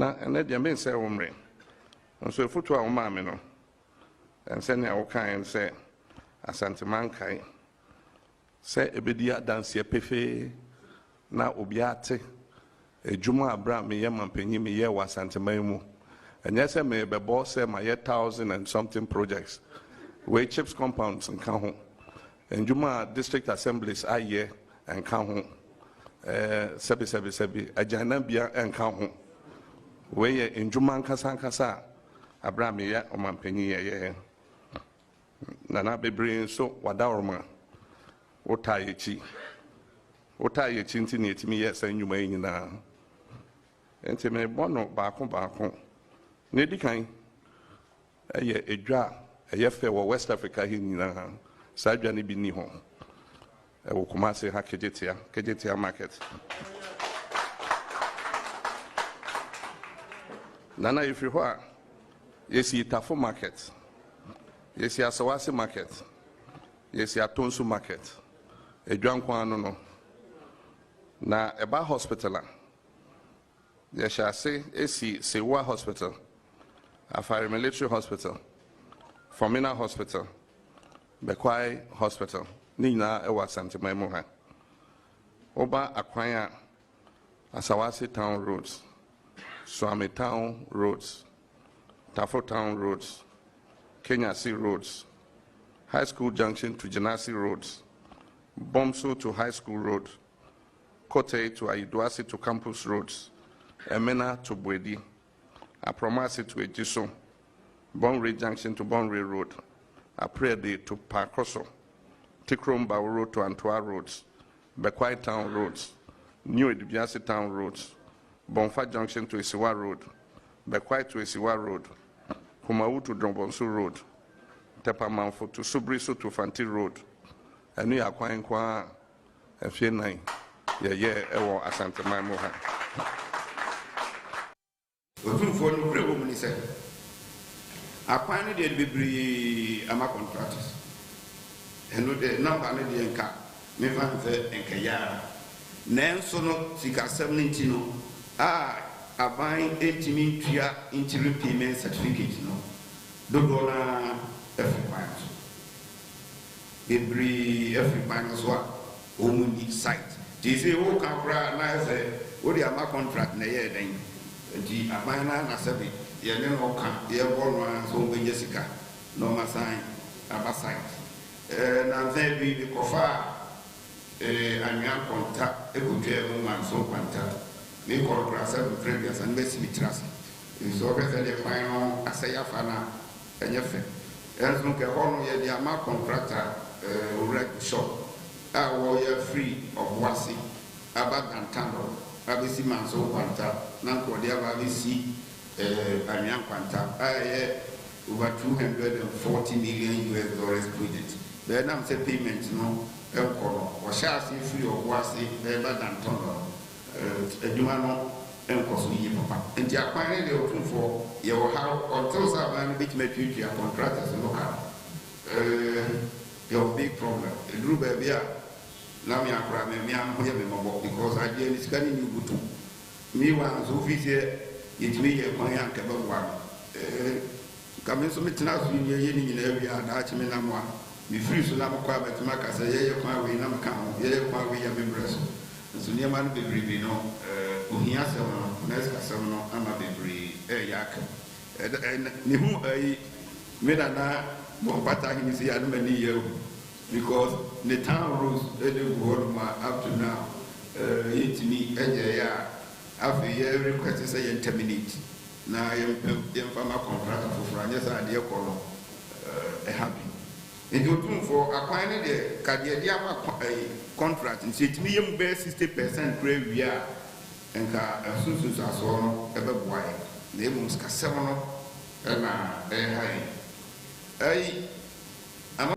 Nana, and let your men say, Omre. And so, foot to our mamma, and send our kind say, Asante Mankai, say, Ebedia dance ye pefe, na obiate, a Juma Abram, me yam and penny me ye was Santa Maimu. And yes, I may be boss, say, my 1,000 and something projects, where chips compounds and come home. And Juma district assemblies are ye and come home. Sebi, a janabia and come home. Where in Juma Kasa, Abram, ye, or my penny ye. Nana be bring so wadaurma. Otayichi. Otayichi intinate me, yes, and you may na. And to me, bono back. Nedi kind, a dra, a yefe or West Africa in Sajani Biniho. I will come say Kejetia market. Nana, if you are, yes, you Tafo market, yes, you Sawasi market, yes, you Tonsu market, a drunk one no. Na Eba hospital, yes, shall say, Sewa hospital. Afari Military Hospital, Formina Hospital, Bekwai Hospital, Nina Ewa Santa Memoha. Oba Akwaya, Asawasi Town Roads, Swami Town Roads, Tafo Town Roads, Kenya Sea Roads, High School Junction to Janasi Roads, Bomso to High School Road, Kote to Aiduasi to Campus Roads, Emena to Bwedi, Apromasi to Ejiso, Bonre Junction to Bonre Road, Aprede to Parkoso, Tikromba Road to Antoa Roads, Bekwai Town Roads, New Edibiasi Town Roads, Bonfa Junction to Isiwa Road, Bekwai to Isiwa Road, Kumau to Drombonsu Road, Tepamanfo to Subriso to Fanti Road, and we are quite a few nine, ewo Asante Maimoha. For no problem, he said. I find it be ama contractors. And the number of the enca, me van the enkaya. Nanso no sika 17 no. A buying 18 tria interim payment certificate no. Do na every point. Every point as well. Only site. They say, oh, Capra, na say, what the ama contract na year then. The Amana Nasabi, Yanen Oka, the Aborna, so when Jessica, no Masai, Abasai. And then we Kofa, and young contact, a good woman, so contact. We call Grassa previous and Messi Trust. It's always a final Asayafana and Yafe. And look at all the Ama contractor, wreck shop. I were free of Wasi, Abad and Tando. Abisi manso kwanta na nkodia abisi anyan kwanta over 240 million US dollars project. Then I'm say payment no enkono o sha si free of wasi better than tono adwuma no enkoso yi papa. Nti akwan de otunfo ye wo how until saban bit metwi contractors no ka your big problem. The group be now me akra me am hoye me mobo because I dey scanning you butu me wan so fi se yetimi ye kwan ya nkeba wa kamen so metina so ye ni nyina wi ada achi me na mo me free so na mo kwa betima ka se ye kwan we na me ka ho ye kwan we ya me breso so ne ma no bebrebe no ohia se no na ska se no ama bebrebe ya ka ni hu me na mo pata hi se ya no mani ye because the town rules up to now, it me after year request say terminate. Now I am farmer contractor for Francis and dear column happy. It would for acquiring the Cadia contract and say to me, 60% grave we are and as soon as I saw ever why they must Cassano and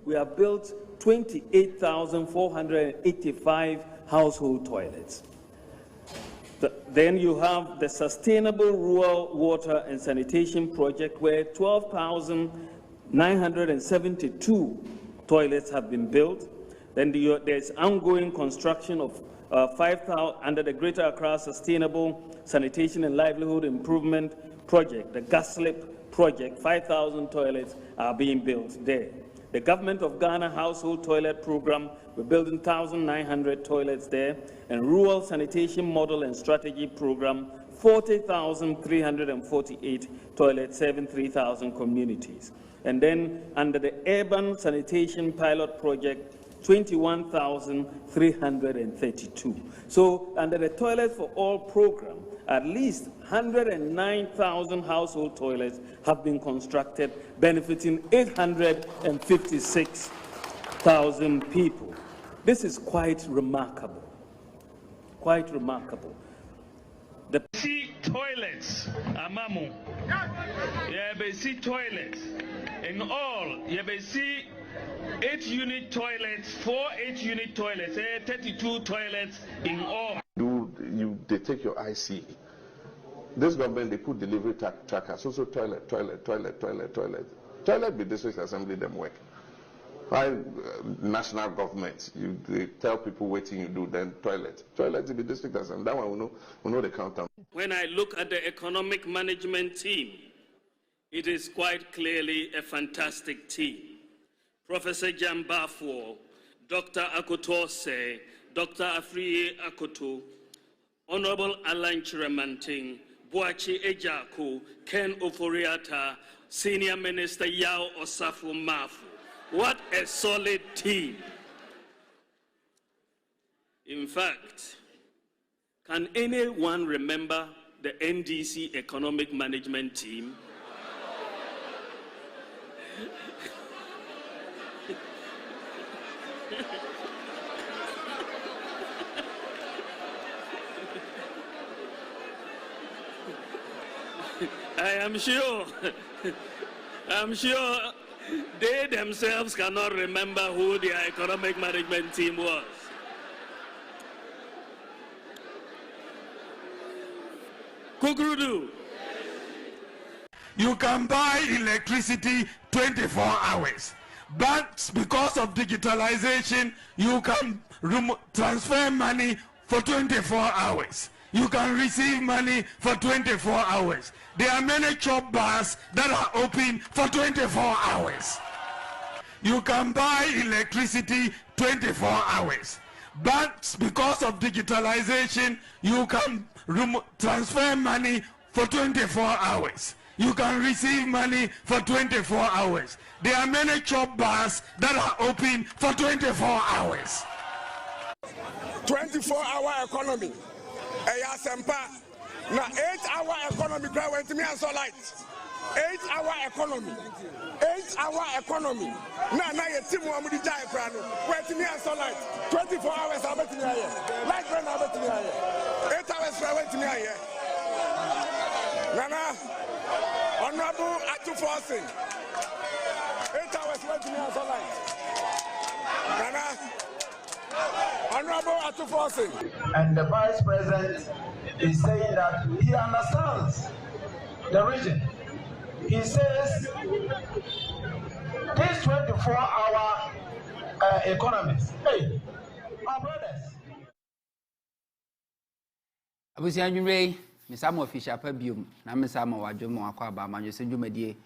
we have built 28,485 household toilets. Then you have the Sustainable Rural Water and Sanitation Project, where 12,972 toilets have been built. Then there's ongoing construction of 5,000 under the Greater Accra Sustainable Sanitation and Livelihood Improvement Project, the GASLIP project. 5,000 toilets are being built there. The Government of Ghana Household Toilet Program, we're building 1,900 toilets there, and Rural Sanitation Model and Strategy Program, 40,348 toilets, serving 3,000 communities. And then under the Urban Sanitation Pilot Project, 21,332. So under the Toilets for All program, at least 109,000 household toilets have been constructed, benefiting 856,000 people. This is quite remarkable. Quite remarkable. The toilets, Amamu. Yabesi toilets. In all, Yabesi 8-unit toilets, 4 8-unit toilets, 32 toilets in all. They take your IC. This government, they put delivery trackers, also toilet. Toilet be district assembly them work. Why national government, they tell people waiting you do, then toilet be district assembly. That one we know the countdown. When I look at the economic management team, it is quite clearly a fantastic team. Professor Jambafo, Dr. Akotose, Dr. Afriye Akoto, Honorable Alan Chiramanting, Boachi Ejaku, Ken Oforiata, Senior Minister Yao Osafo Mafu. What a solid team. In fact, can anyone remember the NDC economic management team? I'm sure they themselves cannot remember who their economic management team was. Kukrudu. You can buy electricity 24 hours. But because of digitalization, you can transfer money for 24 hours. You can receive money for 24 hours. There are many chop bars that are open for 24 hours. You can buy electricity 24 hours. But because of digitalization, you can transfer money for 24 hours. You can receive money for 24 hours. There are many chop bars that are open for 24 hours. 24-hour economy. Now 8-hour economy went to me and so light. 8-hour economy. 8-hour economy. Now you team one with the giant crown. Went to me and so light. 24 hours I bet me here. Light when I bet me here. 8 hours I went to me here. Nana, Honorable Atu Forcing. 8 hours went to me and so light. Nana, Honorable Atu Forcing. And the Vice President is saying that he understands the region. He says these 24-hour economies, hey, our brothers. Abusia Jumre, Misamo official pabium, Namisamo Wajomo Aquaba, Amanyosem Jumedie,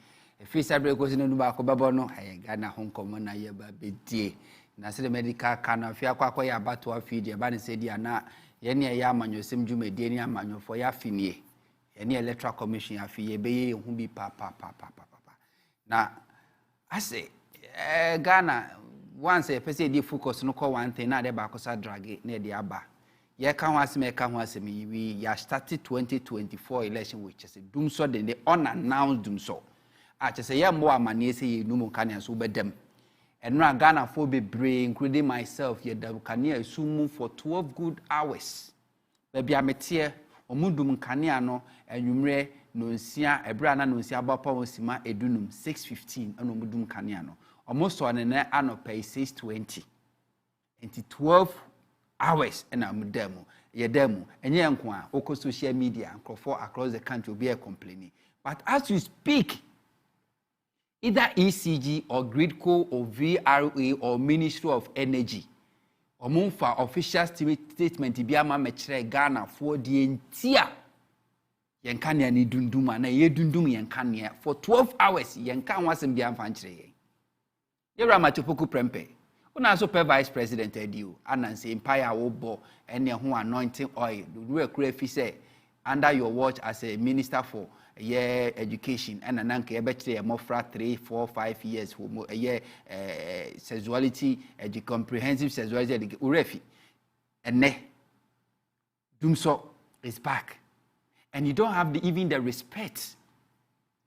a free sabre goes in Nubako Babono, Ghana Hong Kong, Yaba Bedie. Nasi the medical can fear Quacoya Batu of Fiji, Bani said Yana, Yenia Amanyosem Jumedie, Amanyo for Yafini, any electoral commission, Yafi, Bay, whom be papa. Now, I say, Ghana, once a person focus no call one thing, not the Bacosa drag near the Abba. Ya can was me, we started 2024 election, which is a doom so, then the unannounced doom so. I just say, yeah, more money, say, no more can over them. And now Ghana for be brain, including myself, yet the Kania sumu for 12 good hours. Baby, I'm a tear, or mundum caniano, and Yumre, Nunsia, a brana Nunsia Bapa Sima, Edunum, 6:15, and Mudum Caniano. Almost on an anno pay 6:20. Into 12 hours, and I'm demo, ye demo, and yankwa, oko social media, and across the country will be a complaining. But as you speak, either ECG or Gridco or VRA or Ministry of Energy Omunfa official statement bi ama mechire Ghana for the entire yenkania ni dunduma na ye dundum yenkania for 12 hours yenka wasem bi amfa nchire yen. Yera machopoku prempe. Una so per vice president edio ananse empire wo bo ene ho anointing oil. We kura fi say under your watch as a minister for education and ananke e betire mofra 3 4 5 years for sexuality comprehensive sexuality urefi ene dumso is back and you don't have even the respect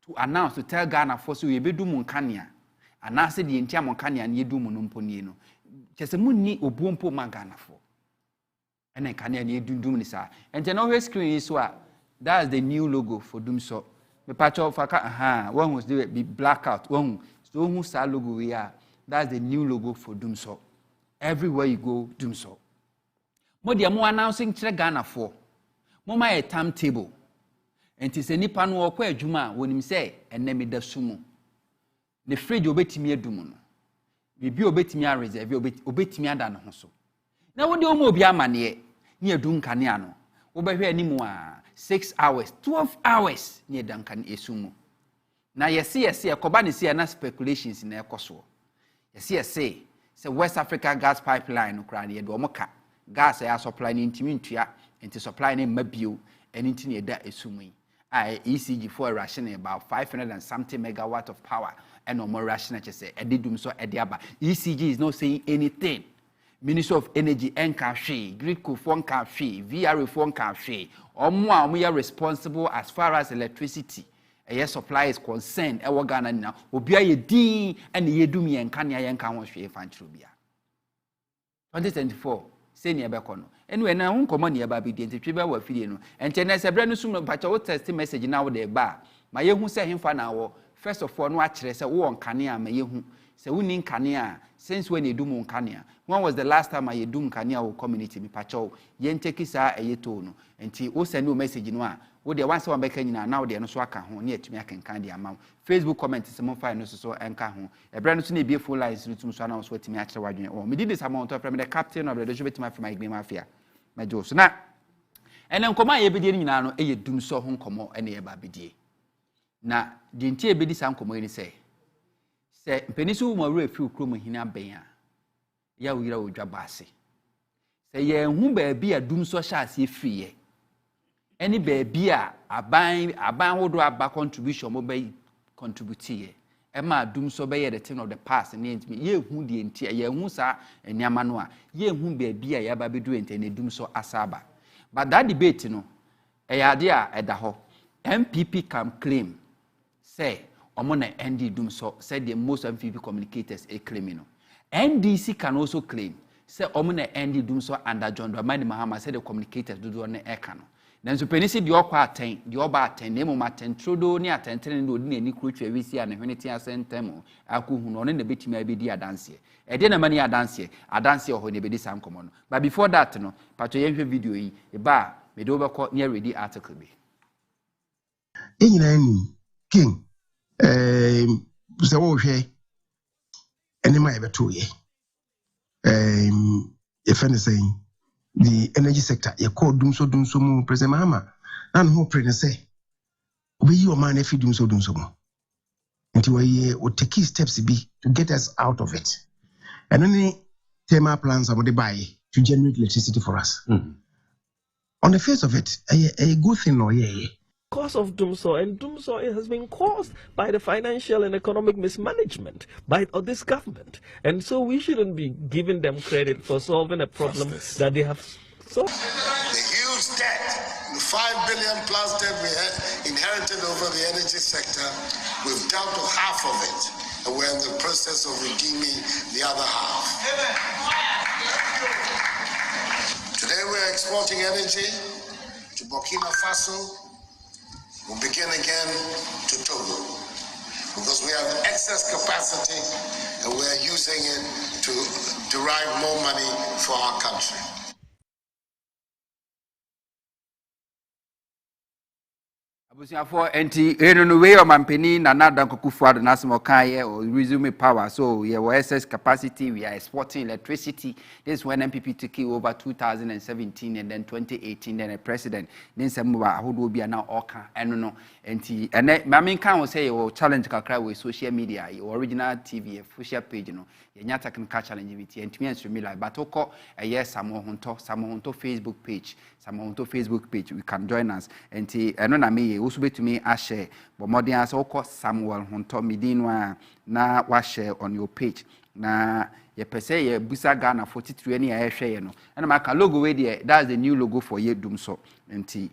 to announce to tell Ghana for so you be do munkania and I said the entire munkania and you do munumponi no just a munni obumpo man Ghana for and then can you do nisa and then always screen is what that's the new logo for Dumso. The patch of one was the blackout. One so who sa logo we are. That's the new logo for Dumso. Everywhere you go, Dumso. Mo dia mo announcing chere Ghana for. Mo ma a timetable. And tis any pan wo kwa adwuma when him say enne me da sumu. The fridge obetimi adum no. Bibi obetimi a reserve obetimi ada no so. Na wo de o mo obi amane ni adum kane ano. Wo behwe animu a 6 hours, 12 hours near Duncan Esumu. Now, yes, Koba ni see na speculations in their coso. Yes, say West Africa gas pipeline, Ukraine, Domoka, gas air supply into Mintia, into supplying Mabio, and into near that Esumi. ECG for a ration about 500 and something megawatt of power, and no more ration, I say, I did so at the Abba. ECG is not saying anything. Minister of Energy Nkashi, Greek Kufon Kashi, VR Reform Kashi, or more we are responsible as far as electricity. A supply is concerned, our Ghana now, will be a D and the Yedumi and Kanya Yankan Fan Trubia. 2024, senior Becono. And when I won't come on here, Baby, the Triba were feeding, and Tennis a brand new sooner, but I will test the message now with the bar. My young who said him for an hour, first of all, watch a war on Kanya, my young. So we need Kanya since when you do mon Kanya. When was the last time I do Kanya or community me pacho? Yen take his a yetono. And T o send you message in one. Would the once one back now they are no swaka home near to me I can candy amount. Facebook comment is more fine so and kahon. A brand new be full lines to Musana was waiting after watching or me did this amount of the captain of the regiment from my green mafia. My Joe. So now and then come my ebedi now a doom so home come and a baby. Now the entire bedi sound come say. Say penisu mo re fi okro mo hina ben a ya wira odwa baase say ye hu ba bi adum so sha ase fi ye eni ba bi a aban wodo aba contribution mo be contribute ye e ma adum so be ye the thing of the past na enti ye hu de enti ye hu sa eniama no a ye hu ba bi a ya ba bedu enti na adum so asaba but that debate no e ya de a eda ho MPP can claim say Omona ND Doom so said the most MPP communicators a criminal. NDC can also claim say Omona ND Doom so under John Dramani Mahama said the communicators do on the ekano. Then so penisi the okwa atten, the oba atten, nemo maten trodo ni attenten do ni kruchu ewisi and unity asentemo aku hu no ne betimi abedi adanse. E de na mani adanse ho ne bedi sam komo no. But before that no, pato yenhwe video yi e ba me do obekọ near ready article bi. Enyina ni king so wo hwe enema ebeto ye if anything the energy sector ye call dum so mu president Mahama and who pray say we you man if dum so mu until we take steps be to get us out of it and any thermal plants are buy to generate electricity for us. On the face of it a good thing or yeah. Cause of Dumso, and Dumso has been caused by the financial and economic mismanagement by this government, and so we shouldn't be giving them credit for solving a problem that they have solved. The huge debt, the 5 billion plus debt we had inherited over the energy sector, we've dealt with half of it, and we're in the process of redeeming the other half. Today we're exporting energy to Burkina Faso. We'll begin again to Togo because we have excess capacity and we're using it to derive more money for our country. For anti no way or mampeni na nada kukufuado na smokaye or resume power. So we have excess capacity, we are exporting electricity. This is when MPP took over 2017 and then 2018, then a president. Then some who will be now oka and no anti and mamin can say or challenge kakra with social media, your original TV, official page, you know, Yanyata can catch challenge with and to me and me like but oko a yes, Huntor Facebook page, Facebook page, we can join us and I may also be to me I share but more than as oko Samuel Huntor Midinwa na wa share on your page na ye per se ye busa Ghana 43 any I share no and my logo way there that's the new logo for ye doom so enti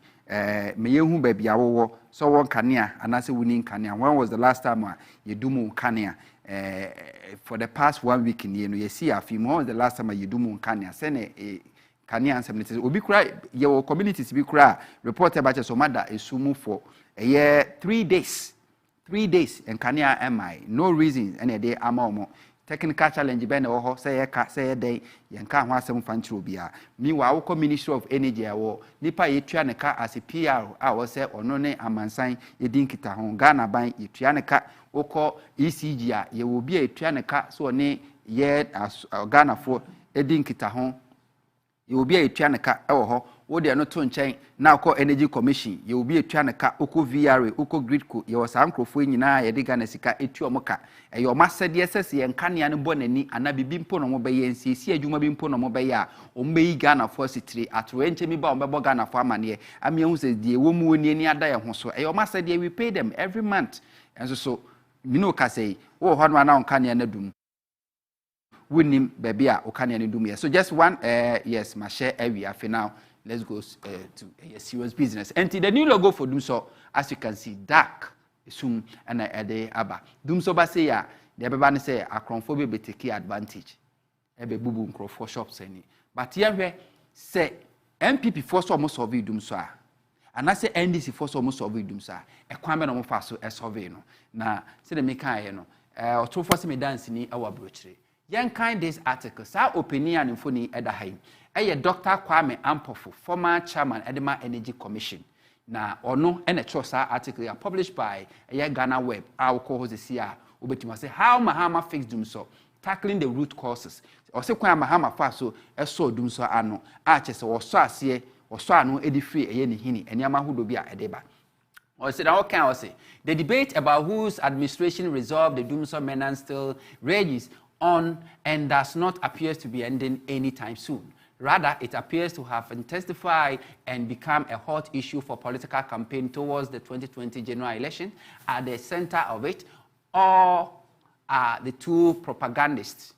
me ye hu baby awo so one kania and I say winning kania. When was the last time you do mo kania for the past 1 week in you see a few more the last time you do mo kania send kania ansem obi kura your communities bi kura report about so mother esumu for a year 3 days and kania mi no reasons any day ama technical challenge be na ho say say day yenka ho asem fanchiro bia meanwhile wo Ministry of Energy awo nipa yetua ne ka as PR a wo say ono ne amansan yedin kita ho Ghana ban yetua ne ka wo ECG a ye wo bia yetua ne ka so ne ye Ghana fo edin kita ho ye wo bia yetua ne ka e wo ho wo de no to nchen na ko Energy Commission ye wo bia yetua ne ka oko VRA oko Gridco ye wo sankrofo nyina ye de Ghana sika etu omoka e yo masede sese ye nkane ane bonani ana bibi mpo no mo be ye nsiesie adwuma bi mpo no mo be ya o mbe yi Ghana fo sitiri atro enche mi ba o mebo Ghana fo amane ame hu se die wo mu oni ani ada ye ho so e yo masede we pay them every month and so you know ka say wo ho no na nkane ane dum wonim baby a okane ane dum ye so just one yes ma share every afi now let's go to a serious business and the new logo for Doom so as you can see dark sum and a day aba Doom so ba say ya the beba say akronfo be take advantage e be bubu nkrofo shops any but here hwe say MPP for so almost solve Doom so and I say NDC for so almost solve Doom so e kwan be no mo fa so e solve no na say the make an no to for me dance ni awa brochire yen kind this article sa opinion and info ni eda hai Dr. Kwame Ampofo, former chairman Edema Energy Commission. Na ono ene chosa article ya published by Ghana Web. Our co-host is here. Ubetima say how Mahama fixed Doom so, tackling the root causes. Or say kwa Mahama faso eso Doom so ano. Chese oso asiye oso ano edifi ni hini enyama hudo bia edeba. Or say that can say the debate about whose administration resolved the Doom so menace still rages on and does not appear to be ending anytime soon. Rather, it appears to have intensified and become a hot issue for political campaign towards the 2020 general election. At the center of it, all are the two protagonists,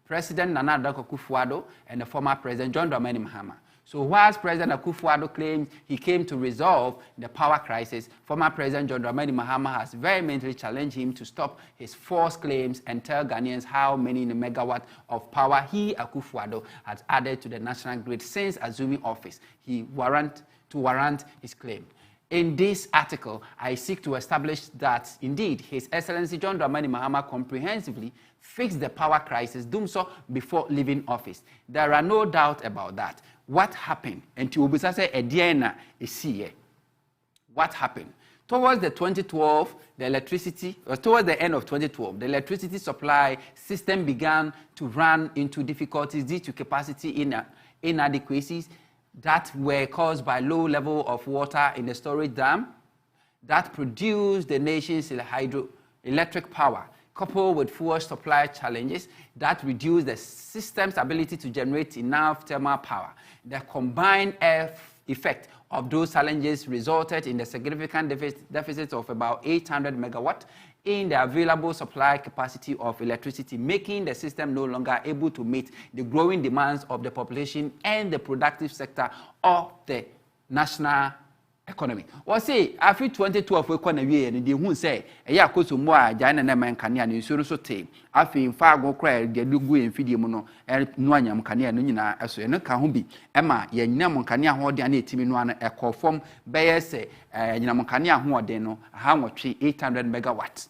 President Nana Akufo-Addo and the former President John Dramani Mahama. So whilst President Akufo-Addo claims he came to resolve the power crisis, former President John Dramani Mahama has vehemently challenged him to stop his false claims and tell Ghanaians how many megawatts of power he, Akufo-Addo, has added to the national grid since assuming office. He warrant his claim. In this article, I seek to establish that, indeed, His Excellency John Dramani Mahama comprehensively fixed the power crisis, doing so before leaving office. There are no doubt about that. What happened? And to say Ediana is here. What happened? Towards the 2012, towards the end of 2012, the electricity supply system began to run into difficulties due to capacity inadequacies that were caused by low level of water in the storage dam that produced the nation's hydroelectric power, coupled with fuel supply challenges that reduced the system's ability to generate enough thermal power. The combined effect of those challenges resulted in the significant deficit of about 800 megawatts in the available supply capacity of electricity, making the system no longer able to meet the growing demands of the population and the productive sector of the national economy. Or say, after 2012, we can be and the who say, a ya koso mo a jana na man kania ni suru so te. After in far go cry, the lugu and feed mono, and no anyam kania no nyina aso no ka ho bi. Emma, ye nyam kania ho de ana timi no ana e call form be say, nyam kania ho de no, ha nwotwe 800 megawatts.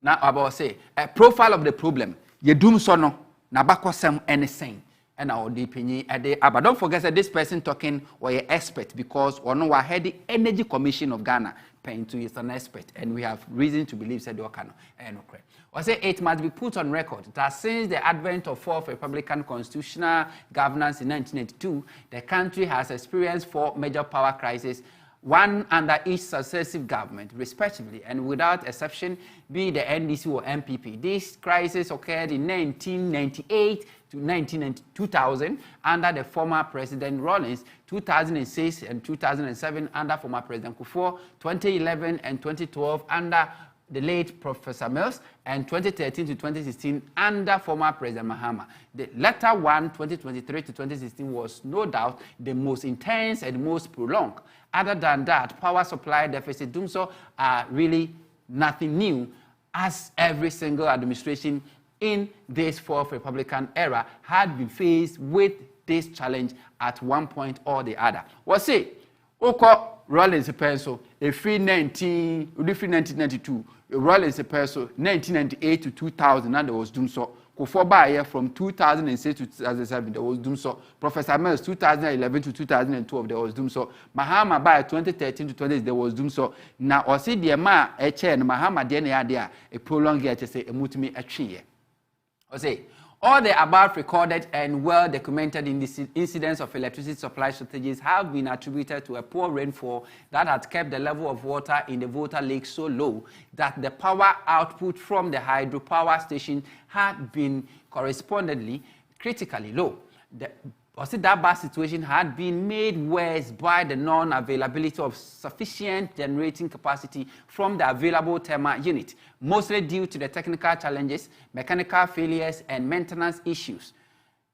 Now about say, a profile of the problem, ye doom so no, na bakosem anything. and our opinion at the but don't forget that this person talking or an expert because or no head the Energy Commission of Ghana paying to is an expert and we have reason to believe said Okano and okay. I say it must be put on record that since the advent of fourth Republican constitutional governance in 1982, the country has experienced 4 major power crises, one under each successive government, respectively, and without exception, be the NDC or MPP. This crisis occurred in 1998 to 2000 under the former President Rawlings, 2006 and 2007 under former President Kufuor, 2011 and 2012 under the late Professor Mills, and 2013 to 2016 under former President Mahama. The latter one, 2023 to 2016, was no doubt the most intense and most prolonged. Other than that, power supply deficit doom so are really nothing new, as every single administration in this fourth Republican era had been faced with this challenge at one point or the other. What's it? Oko Rawlings pencil, a free 1992, Rawlings pencil 1998 to 2000, and there was doom so. Kufuor by from 2006 to 2007, there was doom so. Professor Mills 2011 to 2012, there was doom so. Mahama by 2013 to 20, there was doom so. Now, or see the ma a chain Mahama DNA a prolonged year to say a mutimi a tree. Or say all the above recorded and well documented incidents of electricity supply shortages have been attributed to a poor rainfall that had kept the level of water in the Volta Lake so low that the power output from the hydropower station had been correspondingly critically low. That bad situation had been made worse by the non-availability of sufficient generating capacity from the available thermal unit, mostly due to the technical challenges, mechanical failures, and maintenance issues.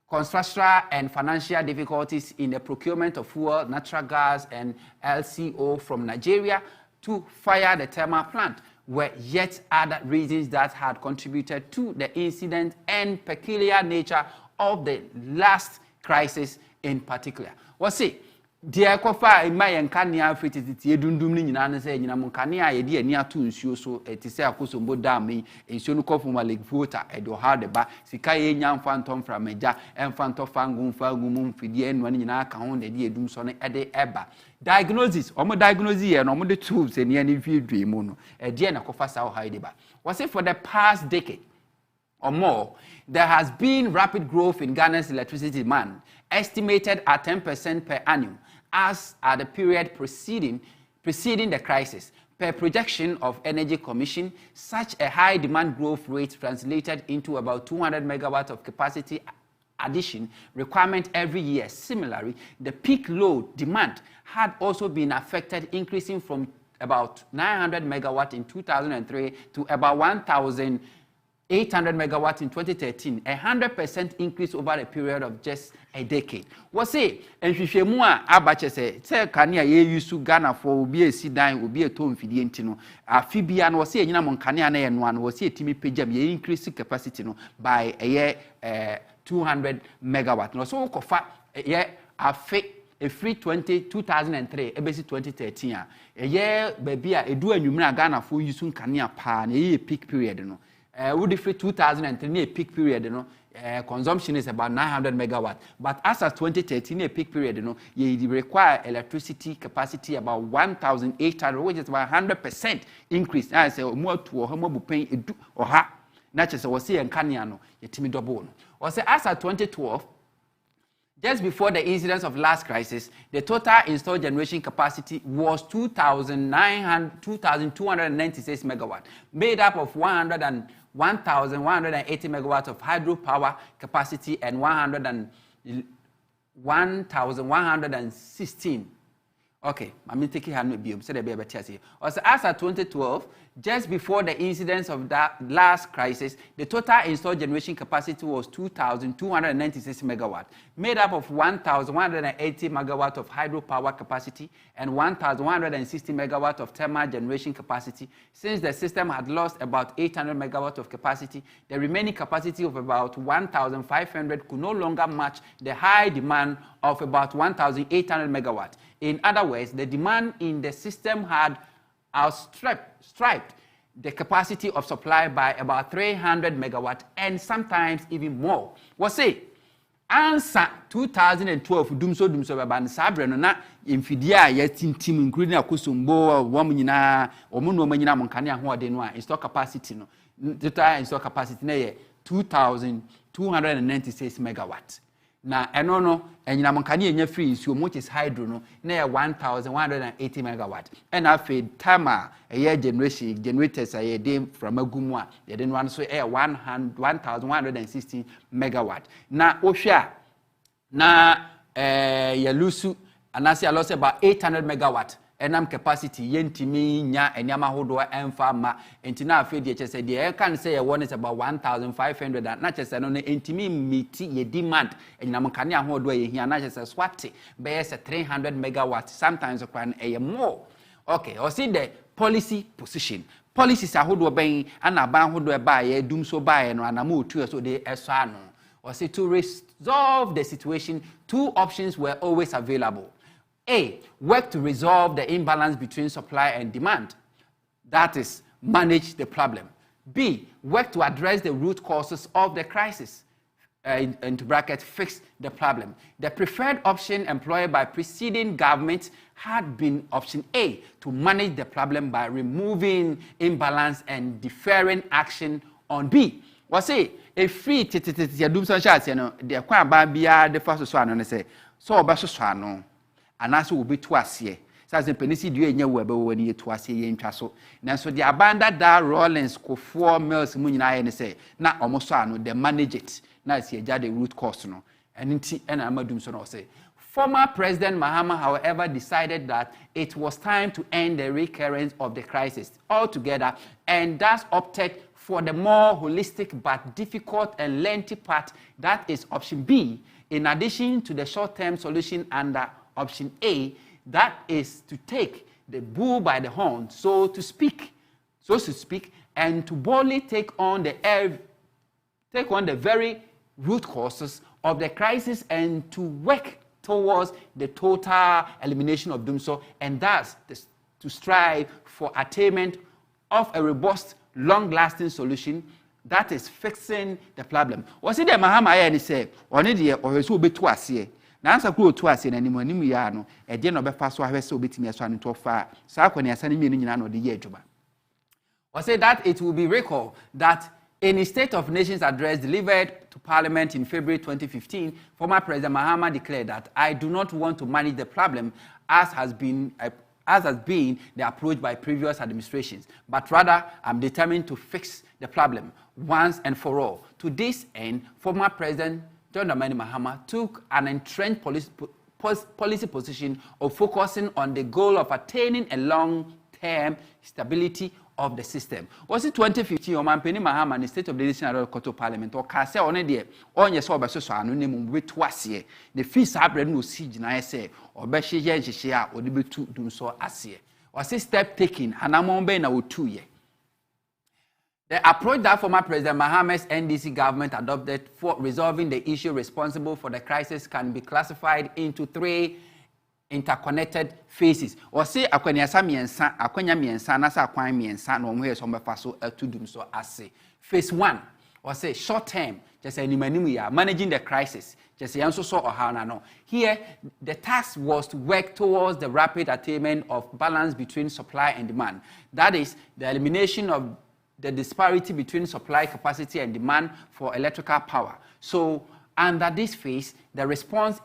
Constructional and financial difficulties in the procurement of fuel, natural gas, and LCO from Nigeria to fire the thermal plant were yet other reasons that had contributed to the incident and peculiar nature of the last crisis in particular. What's it? Dear Kofa, in my Enkania fitted Yedundum in Anasa, in Amonkania, a dear near to ensure so at Tisa Kosombo Dami, in Sonukofuma Lake Vota, at Dohardeba, Sikaye Yan Phantom from Meja, and Phantom Fangum Fangum, Fidian, one in our account, the dear Doomson at the Eba. Diagnosis, Omo diagnosis, and Omo the tubes, and any view dream, a dear Nakofa Sao Haideba. Was it for the past decade or more, there has been rapid growth in Ghana's electricity demand, estimated at 10% per annum, as at the period preceding the crisis. Per projection of Energy Commission, such a high demand growth rate translated into about 200 megawatts of capacity addition requirement every year. Similarly, the peak load demand had also been affected, increasing from about 900 megawatts in 2003 to about 1,800 megawatts in 2013, 100% increase over a period of just a decade. What's it? And if you more abache say kania ye use Ghana for be a sidan will be a tone fidientino. A Fibian was saying Moncania and one was here Timmy Pejam, ye increase capacity no by a year 200 megawatt. No so kofa ye a fake a free 2003, a basic 2013. A year baby a do a numera Ghana for using Kania pan a peak period no. Would if 2003 a peak period, you know, consumption is about 900 megawatts. But as of 2013 a peak period, you know, you require electricity capacity about 1,800, which is about 100% increase. I say more to a homo paying or ha. Naturally, was see and Kanyano, a timid double. Or say as of 2012. Just before the incidence of last crisis, the total installed generation capacity was 2,296 megawatts, made up of 1,180 megawatts of hydropower capacity and 1,116. Okay, I'm taking hand with you. So also, as of 2012, just before the incidence of that last crisis, the total installed generation capacity was 2,296 megawatts, made up of 1,180 megawatts of hydropower capacity and 1,160 megawatts of thermal generation capacity. Since the system had lost about 800 megawatts of capacity, the remaining capacity of about 1,500 could no longer match the high demand of about 1,800 megawatts. In other words, the demand in the system had outstripped the capacity of supply by about 300 megawatts and sometimes even more. What's it? answer 2012 dumso baba sabre no na mfidia ya tintim including akosombo wom nyina omo no manyina monkane ahode no a install capacity no total install capacity na ye 2296 megawatt na eno no enyina monkane enya free nsuo which is hydro no na ye 1180 megawatt and afi tama ye generators aye dey from agumu a ye dey no so 1160 megawatt na ohwa na yalusu anasi a loss about 800 megawatt enam capacity yentimi nya enyama hodo emfa ma entina afi de chese de e kan say ye one is about 1500 na chese no entimi meet ye demand enyam kane ahodo ye hia na chese swate be yes 300 megawatt sometimes kwan e more. Okay, or see the policy position policies ahodo ben ana ban hodo e ba ye dum so ba ye no anamo otu so de eso ano. Or say to resolve the situation, two options were always available. A, work to resolve the imbalance between supply and demand. That is, manage the problem. B, work to address the root causes of the crisis. Into bracket, fix the problem. The preferred option employed by preceding governments had been option A, to manage the problem by removing imbalance and deferring action on B. Was say a free yadum so chance no de kwa ba bia de fa so ano ne say so obeso so ano anaso obetu ase say penisi due enya wo abewo ni etu ase ye ntwa so nanso de abanda da Rollins ko 4 mills mu nyina ye ne say na omoso ano de manage it na see eja the root cause no enti na amadum so no say former President Mahama, however, decided that it was time to end the recurrence of the crisis altogether and thus opted for the more holistic but difficult and lengthy part, that is option B, in addition to the short-term solution under option A, that is to take the bull by the horn, so to speak, and to boldly take on the very root causes of the crisis and to work towards the total elimination of dumso, and thus to strive for attainment of a robust, long-lasting solution that is fixing the problem. Was it the Mahama and say, or need or so be twice? Na answer ku otu ase na animu ya no e de no be fa so ahwe se obetimi aso an to fa sa kwani asane mi nyina no de ye adwuma. Was say that it will be recalled that in his State of Nations address delivered to Parliament in February 2015, former President Mahama declared that I do not want to manage the problem as has been the approach by previous administrations, but rather I'm determined to fix the problem once and for all. To this end, former President John Dramani Mahama took an entrenched policy position of focusing on the goal of attaining a long-term stability of the system. Was it 2015 or Mampeni Mahama in the State of the Nation at Koto Parliament or Kase on a dear on your sober so anonymous with twasie the fees hybrid no siege na say or Beshi share or the two do so as ye. Was a step taken Hanamombe na 2 years. The approach that former President Mahama's NDC government adopted for resolving the issue responsible for the crisis can be classified into 3 interconnected phases. Or say akwanya miensa na sa akwan miensa na omwe so mbefa so atudum so ase. Phase 1 or say short term just animanimu ya managing the crisis. Just yanso so ohana no. Here the task was to work towards the rapid attainment of balance between supply and demand. That is the elimination of the disparity between supply capacity and demand for electrical power. So under this phase, the response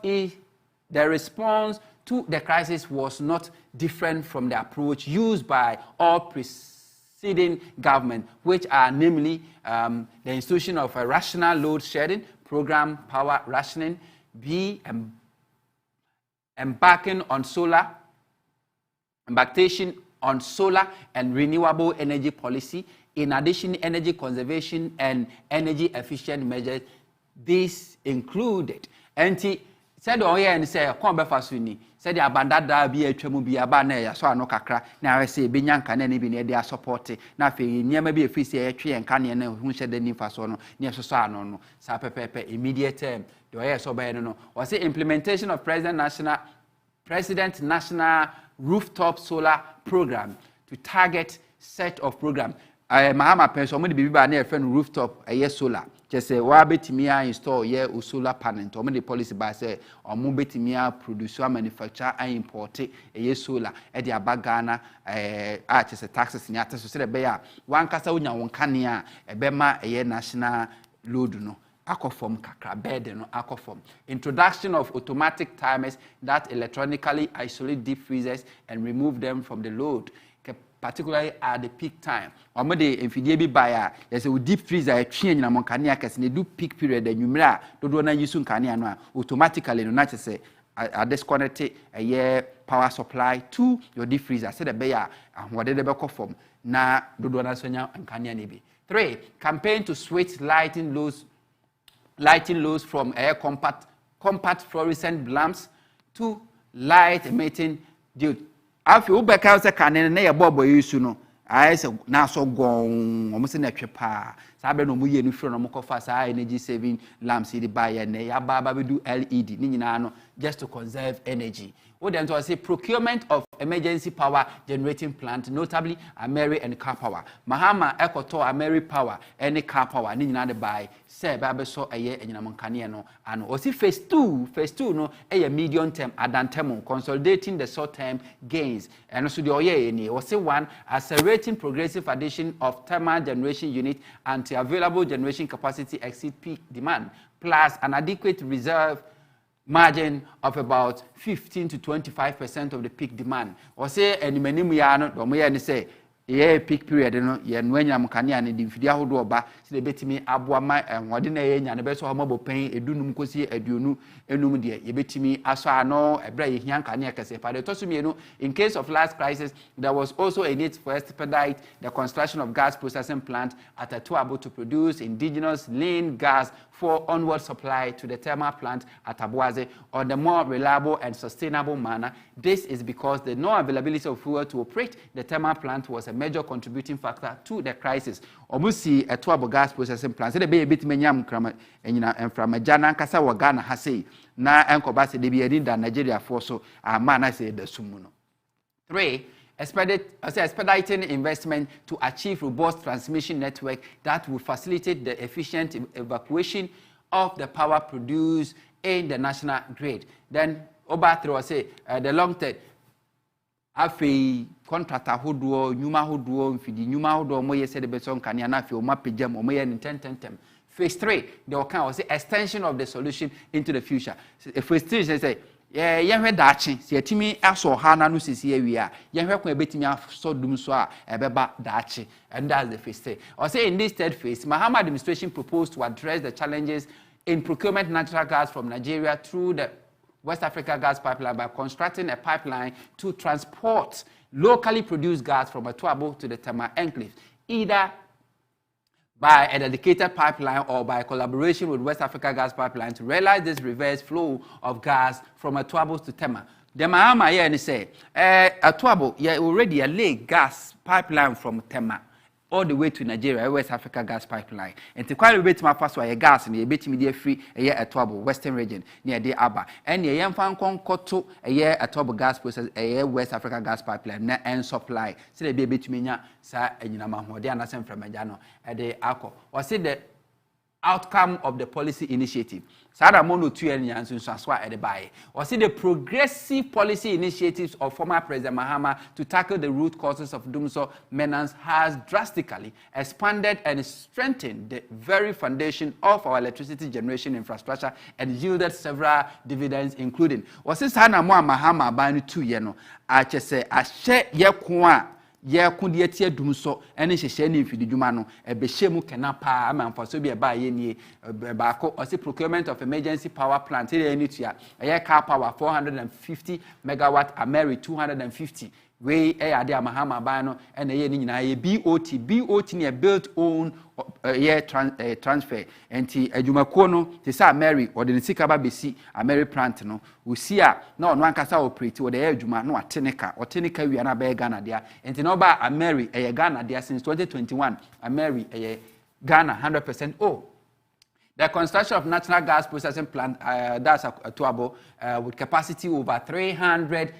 to the crisis was not different from the approach used by all preceding governments, which are namely the institution of a rational load shedding, program power rationing, B, embarkation on solar and renewable energy policy. In addition, energy conservation and energy efficient measures, this included. Said oh yeah and say kon be fasuni said abandada bi atwamu bi aba na ya so ano kakra na we say benyanka na ne bi na dey support na fe niam bi efisi e twe enka ne na hu hye de ni fa so no ne so so ano no sa pepepe immediate term the way so by no was say implementation of President National Rooftop Solar Program to target set of program Mahama person mo de bi ba na e friend rooftop solar just say wa betimi install ye solar panel to the policy by say omo betimi produce or manufacture and import ye solar e de abagana just say taxes nyata so say be ya wan kasa unya won kanea e be ma ye national load no akofom kakra bed no akofom. Introduction of automatic timers that electronically isolate deep freezers and remove them from the load, particularly at the peak time. Omode enfidie bi buy there's a deep freezer twen nyina monkania kese ne do peak period anwumra dodo na yisu nkania no automatically no na say disconnect a power supply to your deep freezer say the bear ahode de be kofom na dodo na sonya nkania ne bi. 3. Campaign to switch lighting loads from air compact fluorescent lamps to light emitting diode. Afi ubeka se kanene na ye bobo yisu no ayese na so gon omo se na twepa sabe no mu ye no firo no mo kofa sa energy saving lamps di buy ne ya baba be do LED ni nyina no just to conserve energy. What then to say procurement of emergency power generating plant, notably Ameri and car power. Mahama ekoto Ameri power any car power ni nyina de buy say ba be so eye enyina monkane no ano. O si phase 2 no eye medium term adantemo consolidating the short term gains. And so the oye ni o say 1 accelerating progressive addition of thermal generation unit until available generation capacity exceed peak demand plus an adequate reserve margin of about 15 to 25% of the peak demand. Or say any many ya no do mo ye ni say ye peak period no ye no anya mkane ane di mfidi ahodo oba se de betimi aboa ma enwode na ye nya ne beso homo bopen edunum kosi aduonu enum de ye betimi aso ano ebra ye hian kane akase pa de tosumi no in case of last crisis there was also a need for expedite the construction of gas processing plant at Atuabo to produce indigenous lean gas for onward supply to the thermal plant at Abuaze on the more reliable and sustainable manner. This is because the no availability of fuel to operate the thermal plant was a major contributing factor to the crisis. Omusi Atuabo gas processing plant. So the be bit menyam krama enyina from Jana nkasa wa Ghana ha sei na enkoba se de bi edi da Nigeria for so ama na say the sumu no. 3. Expediting investment to achieve robust transmission network that will facilitate the efficient evacuation of the power produced in the national grid. Then, Obatro say the long term, afi contractor hoduo, nyuma hoduo, mfidi nyuma hoduo, moye se de beson kanya na afi o mapejam o moye ni 10. Phase 3, the account was the extension of the solution into the future. Phase 3 say. Yehwe dachi se yetimi aso ha na no sisi awia yehwe kwa betimi aso dum so a ebeba dachi, and that's the phase 3. Or say in this third phase, Mahama administration proposed to address the challenges in procurement natural gas from Nigeria through the West Africa gas pipeline by constructing a pipeline to transport locally produced gas from Atuabo to the Tema enclave, either by a dedicated pipeline or by collaboration with West Africa Gas Pipeline to realize this reverse flow of gas from Atuabo to Tema. The Mahama here say, Atuabo, yeah, already a lake gas pipeline from Tema all the way to Nigeria, West Africa Gas Pipeline. And to quite a bit my first way gas and a bit media free a year at Atuabo, Western region near the Aba. And a young fan koto a year at Atuabo gas process a year West Africa Gas Pipeline and supply. So they be a bit me sa and you know they are from Majano at the Ako. Or say the outcome of the policy initiative. Sada mono 2 years in Swanswa at the Bay. Or see the progressive policy initiatives of former President Mahama to tackle the root causes of Dumso menace has drastically expanded and strengthened the very foundation of our electricity generation infrastructure and yielded several dividends, including. Or see Sana Moa Mahama bani 2 years no. I just say I share ye kwa. Ye kundi etie dum so ene hyehye ne mfidi dwuma no ebehye kena pa ama mfaso bi eba ye nie baako ose procurement of emergency power plant ere ni tua ye car power 450 megawatt Ameri 250 we ade Mahama ban no ene ye ni nyina ye BOT ne built own transfer enti adwumako no te sa Ameri ode ne sika ba besi Ameri plant no usia na ono ankasa operate ode ye adwuma no oteneka wi na ba Ghana dia enti no ba Ameri Ghana dia since 2021 Ameri Ghana 100% The construction of natural gas processing plant that's Atuabo with capacity over 300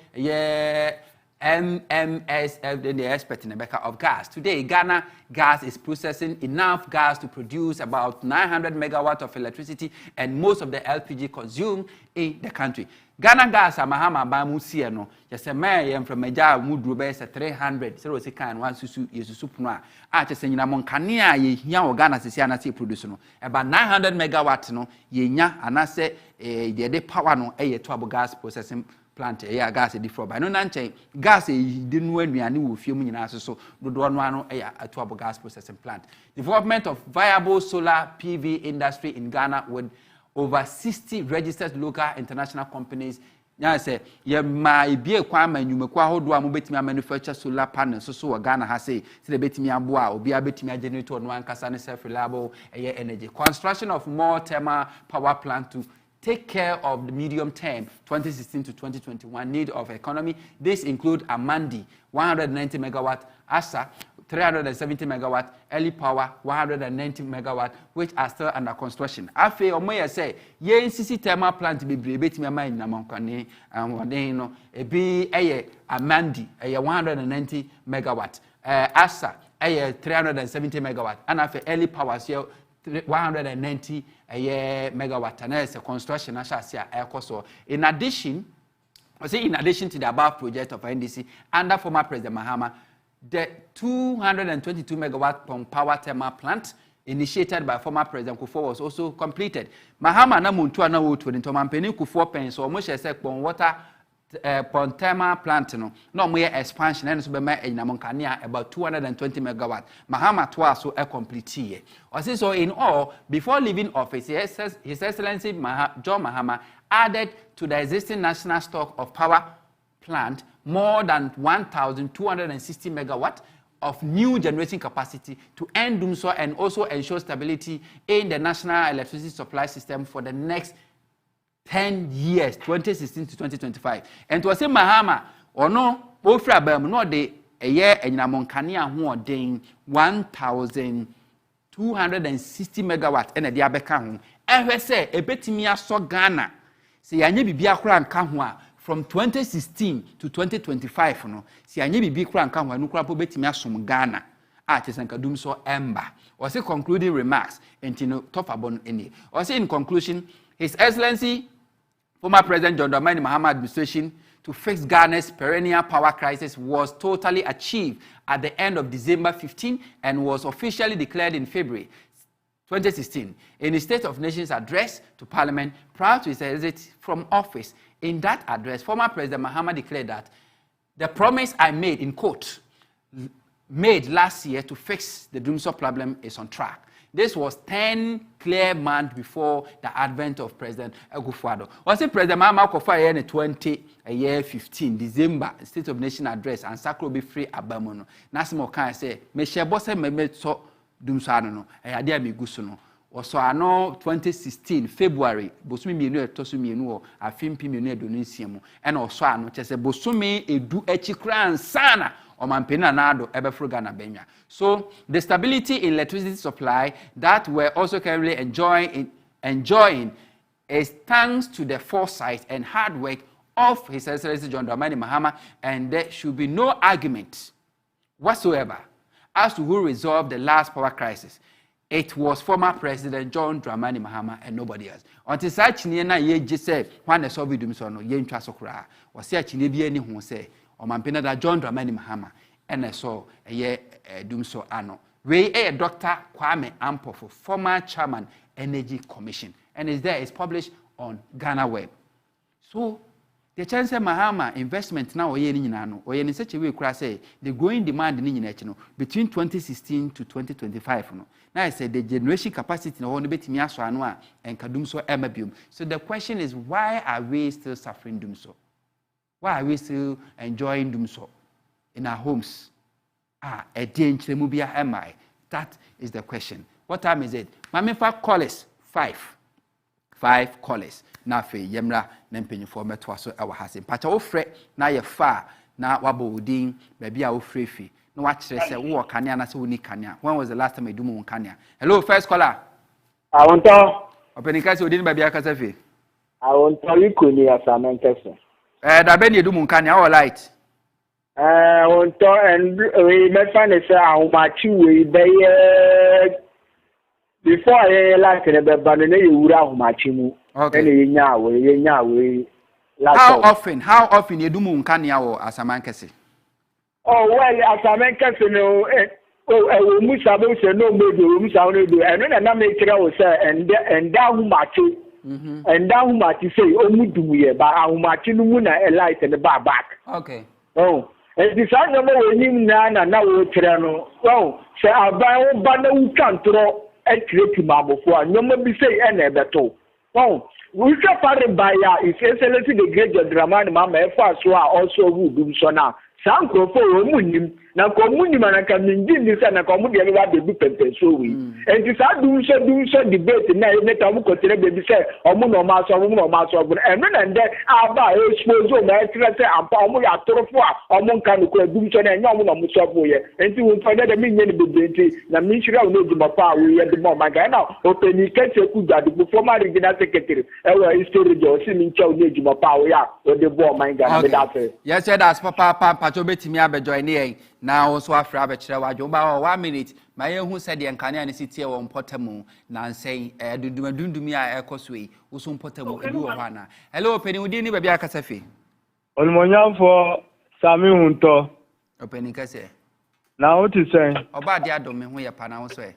MMSF, the expert in Rebecca of gas. Today, Ghana Gas is processing enough gas to produce about 900 megawatts of electricity and most of the LPG consumed in the country. Ghana Gas, Mahama Bamusia, no, just a man from Major Mudrube, 300, 0 second, 1 susu, Yesusupuna. I just saying, among Kania, ye or Ghana, Siana producer, about 900 megawatts, no, ye nya, and I say, the power no, a turbo gas processing plant gas different by no nanche gas didn't when we are new few minutes so do one a turbo gas processing plant. Development of viable solar PV industry in Ghana with over 60 registered local international companies. Now say ye my be a kwama nyumekwa hodo a mobetimi manufacture solar panels so Ghana has say the betimi aboa obi abetimi generator no ankasa ne self reliable energy. Construction of more thermal power plant to take care of the medium term 2016 to 2021 need of economy. This include Amandi 190 megawatt, Asa 370 megawatt, Early Power 190 megawatt, which are still under construction. Afe omoye say ye NCC thermal plant be betimi ama na mankane no ebi eye Amandi 190 megawatt, Asa 370 megawatt, and afe Early Power 190 megawatt, and as a construction in addition to the above project of NDC under former President Mahama, the 222 megawatt power thermal plant initiated by former President Kufuor was also completed. Mahama na muntu na wotu ni tomampeni Kufuor pen so mo shese pon water pon thermal plant no mo expansion and so be ma enyinamonkania about 220 megawatt. Mahama to so complete here. So in all, before leaving office, His Excellency John Mahama added to the existing national stock of power plant more than 1,260 megawatt of new generating capacity to end doom so and also ensure stability in the national electricity supply system for the next 10 years, 2016 to 2025. And to say Mahama, or no, Ofra Bam, no, de a year and Namonkania who are doing 1,260 megawatt and a diabeka. And say, a betimia so Ghana. See, I need to be a crown Kahua from 2016 to 2025. No, see, I need to be crown Kahua, no crap betimia some Ghana. Artists and Kadum so Ember. Or say concluding remarks, and Tino Tofabon any. Or say in conclusion, His Excellency former President John Dramani Mahama administration to fix Ghana's perennial power crisis was totally achieved at the end of December 15 and was officially declared in February 2016. In his State of Nations address to Parliament prior to his exit from office, in that address, former President Mahama declared that the promise I made, in quote, made last year to fix the Doomsday problem is on track. This was 10 clear months before the advent of President Akufo-Addo. Was it President Mahama Akufo-Addo in 2015 December State of Nation address and Sakro be free abamono. Nasimo kan say me shebo se me so dumsano no. Ade amigusu no. Also ano 2016 February bosumi mienu etoso mienu o afimpi mienu edonisia mu. And also ano chese bosumi edu echikra ansana. So the stability in electricity supply that we're also currently enjoying is thanks to the foresight and hard work of His Excellency John Dramani Mahama, and there should be no argument whatsoever as to who resolved the last power crisis. It was former President John Dramani Mahama and nobody else. Until such na ye said when the Soviet Dumsono ye ntwa sokra or say chine bi ani hu say or mampena da John Dramani Mahama and so a year Dumso ano. We a Dr. Kwame Ampofo, former chairman Energy Commission, and is there. It's published on Ghana Web. So the chance Mahama investment now or in such a way say the growing demand in between 2016 to 2025. Now I said the generation capacity no one bit miaso anwa and kadumso emabium. So the question is, why are we still suffering dumso? Why are we still enjoying dumso in our homes? A danger mubia mi. That is the question. What time is it? Mamifa callers 5 callers. Na fe yemra na mpanyifo metwa so ewa hase. Pacha wo frɛ na ye fa na wabo odin baabi a wo frɛ fi. Na wa kyerɛ sɛ wo kanea na sɛ wo ni kanea. When was the last time you do mo kanea? Hello, first caller. Huntor. Opening case odin baabi aka sɛ fi. Huntor ikoni asamenkese. Da be ni edu mo kanea all right. Huntor and we may find it how much we bay before I like it, but you would have much more. Okay. How often you do moon kanya or as a mankasi? Oh, well, as a mankasi, oh, Musabo said no maybe Musa, and then I make it out, and down much. And down much you say, oh, Mudu, but how much you know, a light and the bar back. Okay. Oh. And this I know when you now Tirano. Oh, say I buy one banner who can't throw and create mambo for no maybe say any better. Oh, we can find by ya if excellency the great drama mamma first also who do so now. Some go for Munim, now communim and can mean this and a communia the book and so we. And this I do so debate and I let them consider baby say, or moon or mass or moon or mass of and then I buy a expose on my say and Pamuya Torofua or Moncan do so and no one of Musaboya. And you will find that the minion of the na Mishra will know my power we had the moment I now open you can't say good that before my regional secretary. Is storage or seeming child need my power or the war my God. Yes, that's Papa. Betimi abejoy ne na wo so afra abekire wadwo ba 1 minute ma ye hu said yen kane an city e wo mpotamu na nsɛn dundumi a ekoso yi wo so mpotamu ebi wo hana. Hello Penny udi ni bia akasafi olmonyamfo Sami Huntor Penny kase na wo ti sɛn oba de adom me ho ye pa na wo so e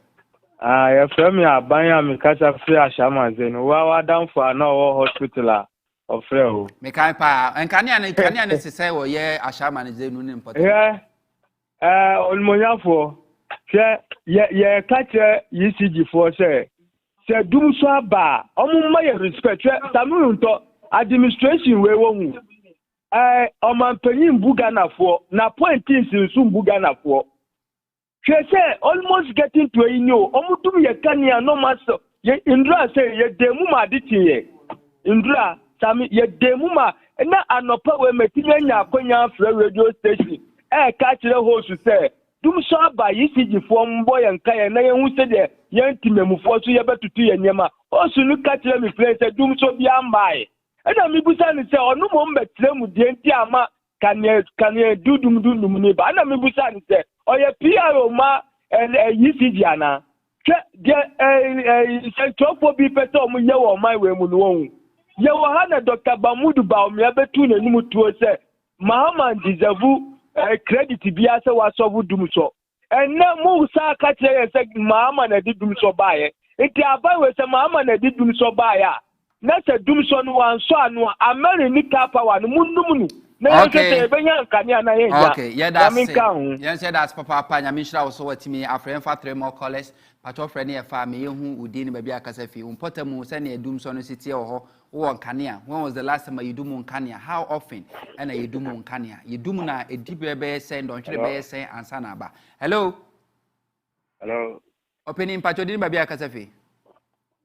ya frame aban ya me kasa free ashama zeno wa damfo na wo hospital of Freo. Me can pa and can you say wo ye ashama ne zenu ne important. Olmonyafo ye catch ECG for say dum so aba omumma ye respect Sami Huntor administration we wo hu omanpanyin buganafo na pointin sinsu buganafo say almost getting to omudum ye kania no maso ye indra say ye demu ma ditinye indra Sami ye demuma na anopa we metime nya akonya fra radio station catch the host say dum so aba ECG fo mbo ye nka ye na ye hu se de ye ntimemufo so ye betutu ye nyema o su nu catch me play say dum so bia mbae na mi busa ni say onu mo mbetre mu de nti ama kanye dudum ni ba na mi busa ni say o ye PRO ma ECG ana de say tofo bi pete o mu ye wo man we mu no hu Yohana Dr. Bamudu Baumia betu na nimu tuo se Mahama deserve credit bia se wasovu dumso ena mu sa ka kire se Mahama na di dumso baaye enti aba we se Mahama na di dumso baaya na se dumso no wanso anu amere ni ka power no munum na ye se benya nkane na ye ja okay yeah that's papa nya minhira wo so watimi afren fa 3 more callers pato frɛ ne fa me yehu udi ne baabi akasa fi umpotamu se na dumso no sitie ho wo nkania. When was the last time you do nkania? How often? And you do nkania. You do na a deep baby say don't you be say answer na ba. Hello. Opening pacho din baby akasafi.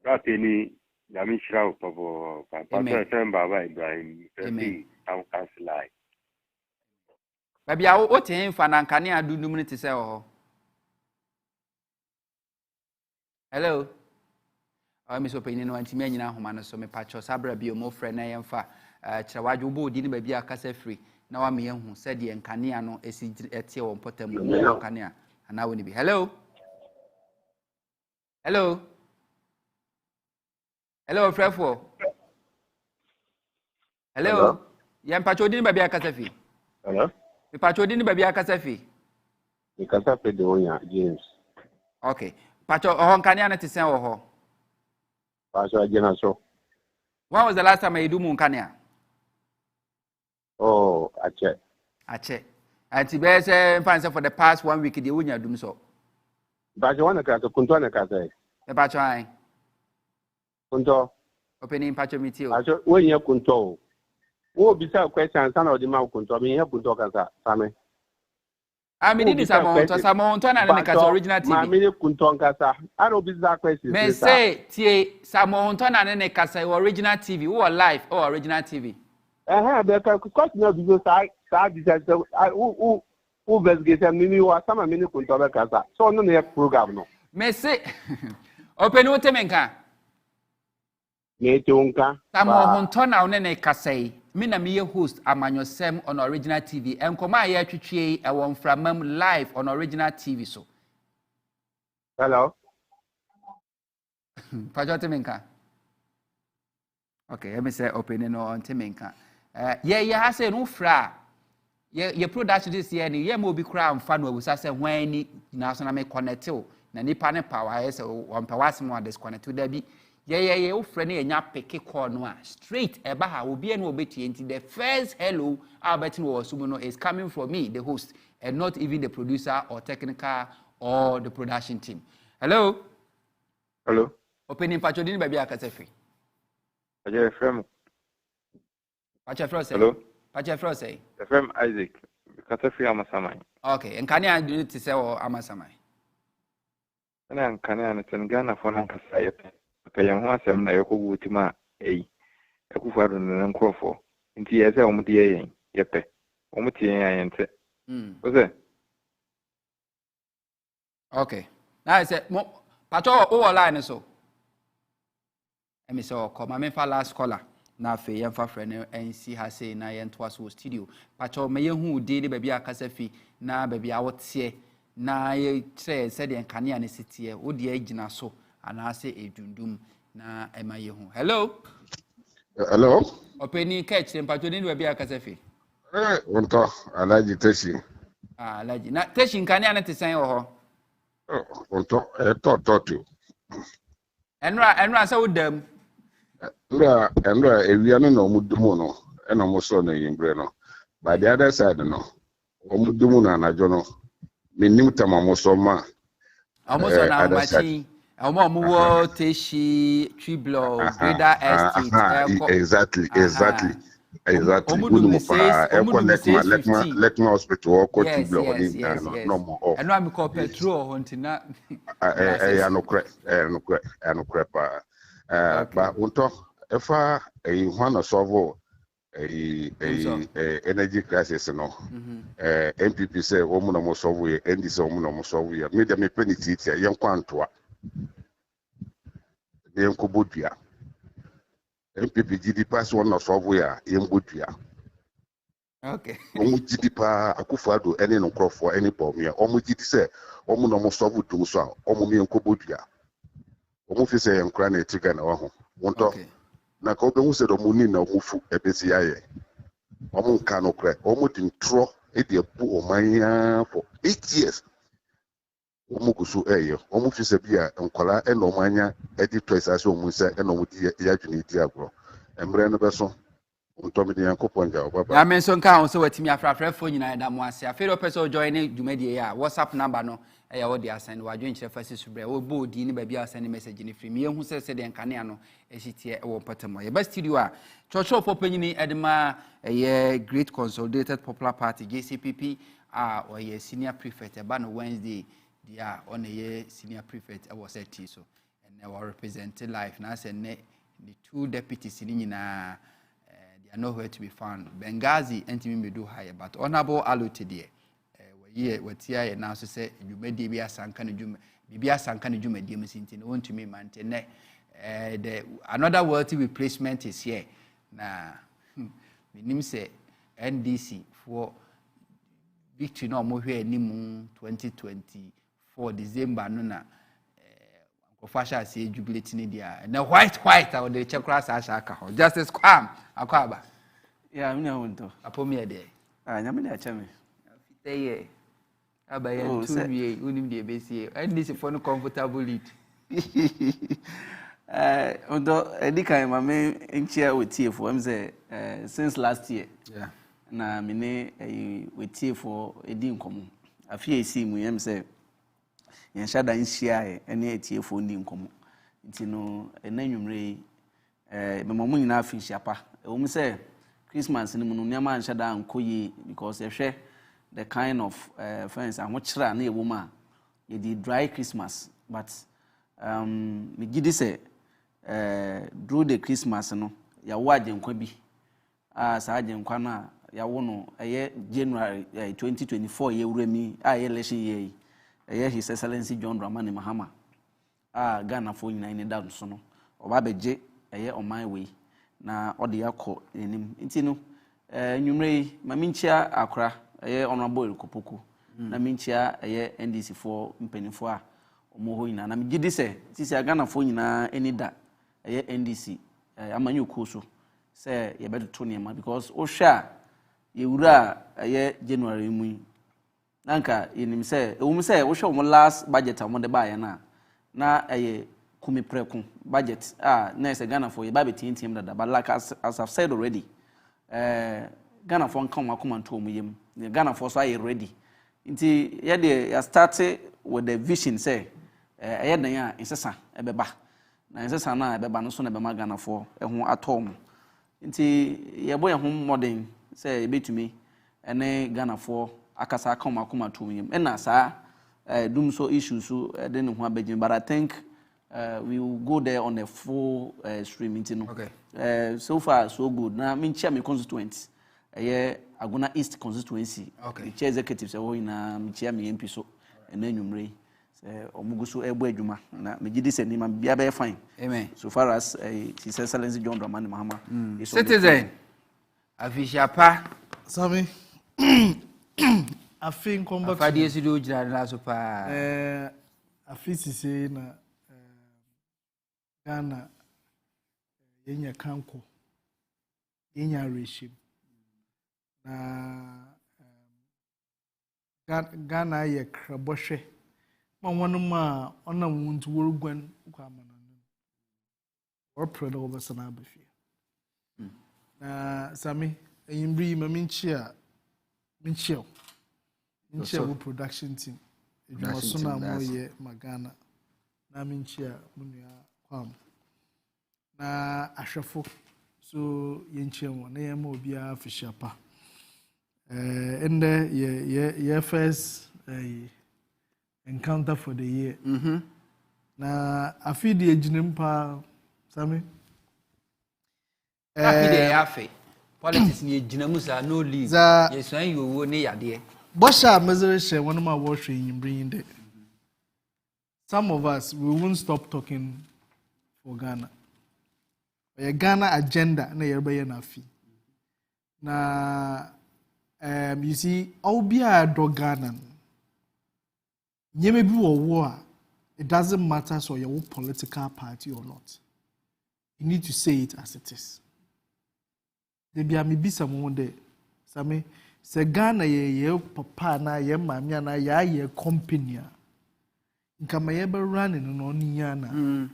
Ratini yami shira popo pato say baba Ibrahim say am cancel. Baby a o ten fa na nkania dundum ni te say ho. Hello. Miss Opinion no antimi anyina homa no so me pacho sabra bi o mo frɛ na yemfa kyerɛwadwo bo odi ne ba bi akasa free na wa me yehu sɛ de nkane no esi etie wo potam no nkane ana wo ni bi. Hello frɛfo. Hello yem pacho odi ne ba bi akasa free. Hello me pacho odi ne ba bi akasa free. Me kasa pe de onya James. Okay pacho o nkane na te sɛn wo ho. When was the last time you do Munkania? Oh, Ache. And Tibet say for the past 1 week, the Unya do so. But you want to cut a Kuntona Kase? The Patrai Kunto opening Pacho Mitio. When you Kunto. Oh, beside question, son of the Mount Kunto, me have Kunto Kasa, Same. I mean, this amount to Samonton and original TV. I don't be that question. May say, Samonton and Nekasa original TV, who live or original TV. Because no, because I decided who investigation mini or some mini Kuntola Casa. So no program no. May say, open Utemenka. Netunka. Samo Huntor na one kasai. Me na me host Amanyosem on Original TV. Enkoma ye twetwe e won framam live on Original TV so. Hello. Pajote menka. Okay, let me say opening no on temenka. Ye ha say no fra. Ye production this year ni ye mo bi kra amfa no abusa say hwan ni na so na me connect o. Na nipa ne power ye say on pa wasem wa disconnect da bi. Ye wo frɛ ne nya peke call no a straight eba ha obi e no obetie nti the first hello Albert no osumu no is coming from me the host and not even the producer or technical or the production team. Hello. Hello. Opening patcho din ba bia ka sefi. Aje FM. Patcho fro say. Hello. Patcho fro say. FM Isaac. Ka sefi amasamai. Okay, nkane a do to say o amasamai. Ana nkane a ten Ghana for na kasa yepe. Kayan ho asem na yekogu tima ekufaro na nkrofo. Nti yese omde yen yepe. Omutie yen yente. Oze. Okay. Now I say patcho o line so. Emi so come me fa last caller. Na fe yen fa frɛ NC ha say na yen to aso studio. Patcho me hu de de baabi akasa fi na baabi a wote na ye say de nkane a ne sitie wo de agina so anase edundum na ema ye hu. Hello. Hello. Openi catch patcho ni baabi akasa fi. Huntor alaji teshi. Alaji. Na teshi nkane a ne tesen wo ho. Huntor to. Enra say wo dam. Enra ewia no na omudumu no e na mo so na yimbre no. By the other side no omudumu na anajo no menim tamamo so ma. Almost na machi. Omo teshi triblo Breda Estate. Exactly. Lekma hospital or triblo no more. And I'm called petrol hunting but Huntor if a one of solve energy crisis no MPP say woman almost solve we and this woman almost solve we media me penny teacher young quantua young kubudia MPP GD pass one of solve we are young budia. Okay. Omu GD pa akufado any no crop for any problem here. Omu GD say woman almost solve to so omu me young kubudia. Omu fi say young crane tiga na waho. Huntor na ka obenwu se do muni na omufu ebesi aye omu nka no kre omu din tro e de bu omanya for 8 years omu gusu eye omu fi se bia nkwala e no omanya e di twice as omu se e no mudi ya dwuni di agro emre no beso Huntor me de yankopon ja obaba ya menso nka ho se watimi afrafrafo nyina da mo ase afere opeso join dwumadi ya WhatsApp number no eya wo de asend wadwen kire fasi subre wo bo di ni ba bia send message ni free me ehu se de nkane ano ehyitie wo patamo ye best studio a chocho popanyini edema eye Great Consolidated Popular Party GCPP or ye senior prefect eba no Wednesday dia on ye senior prefect e was at so and they were represented live na say ne the two deputies ni nyina they are nowhere to be found. Benghazi entimi medu high but honorable Alote there ye watia ye na so say dwumadi bia sanka ne dwuma bibia sanka ne dwumadi msinti no want to me maintain the another wealthy replacement is here na minim say NDC for victory no mo hwe animu 2024 December no na fasha say jubilate ni dia na white or the chekra sa aka ho justice kwam akwaba ya me Huntor apomi e de nyame na achame fiteye abaye tuwie unim de besie NDC for no comfortable lead Huntor edikan mame nchia otiefo am say since last year na mene otiefo edi nkomo afie esi mu yam say yen shada nhia ene etiefo ndi nkomo nti no enanwumre memamu nyina afi hyiapa ewum say Christmas ni mu no nyama nshada ankoyi because ehwe the kind of friends ahokyera na ewum a ye di dry Christmas but me gidi say through the Christmas no ya wo agenkwa bi sa agenkwa na ya wo no eye January 2024 ye wurami ye election ye His Excellency John Dramani Mahama Ghana for nyina ni down so no oba beje on my way na ɔde akɔ enim nti no nwumre ma minchia akra honorable Kopoko na minchia NDC for mpanifo a ɔmo ho nyina na megidi sɛ sisi Ghana fo nyina eni da NDC amanyɔkuo so sɛ yɛbɛtoto nneɛma because ohwɛ a yɛwura January mu nanka yenim sɛ ewum sɛ wohwɛ ɔmo last budget a ɔmo de ba na kumi preko budget na ɛsɛ Ghana for yɛba betintim dada but like as I've said already Ghana for nka ɔmo akoma nto ɔmo yam Ghana for so are ready nti yɛde ya start with the vision sɛ dan a nsesa ɛbɛba na nsesa na ɛbɛba no so na ɛbɛma Ghana for ɛho atɔ mo nti yɛbɔ yɛn ho modern sɛ yɛbɛtumi ɛne Ghana for akasa aka ɔmo akoma nto ɔmo yam ɛna saa dum so issues so de ne ho abɛgye but I think we will go there on a full stream into no. Okay. So far so good. Now me chair me constituency. Agona East constituency. Okay. The chair executive say we na me chair me MP so ene nwumre. Say omugu so ebo adwuma na me gidi se ni ma bia be fine. Amen. So far as His Excellency John Dramani Mahama. Citizen. Afishapa. Sami. I think come back. Afadi esido jira na so pa. Afisi say na Ghana yenya kanko yenya reshim na Ghana ye kraboshe ma wonu ma ona wuntu worugwan kwa manana or predo obasana abafi na sami eyimbri ma minchia wo production team edwuma so na mo ye magana na minchia munua na ahwefo so yenchiam na yema obi afishapa and first encounter for the year na afidi ejinem pa sami afidi yafe politics ni ejinamu sa no leave yesuan yowo ne yade bosha mezere she one ma wo hwe yimbrin de some of us we won't stop talking for Ghana. A Ghana agenda na yerbe na fi. Na you see all be a do Ghana. Nyeme bi wo war. It doesn't matter so your political party or not. You need to say it as it is. There be me be someone there. Same se Ghana ye papa na ye mama na ye company. Nka mayebe running no nyana.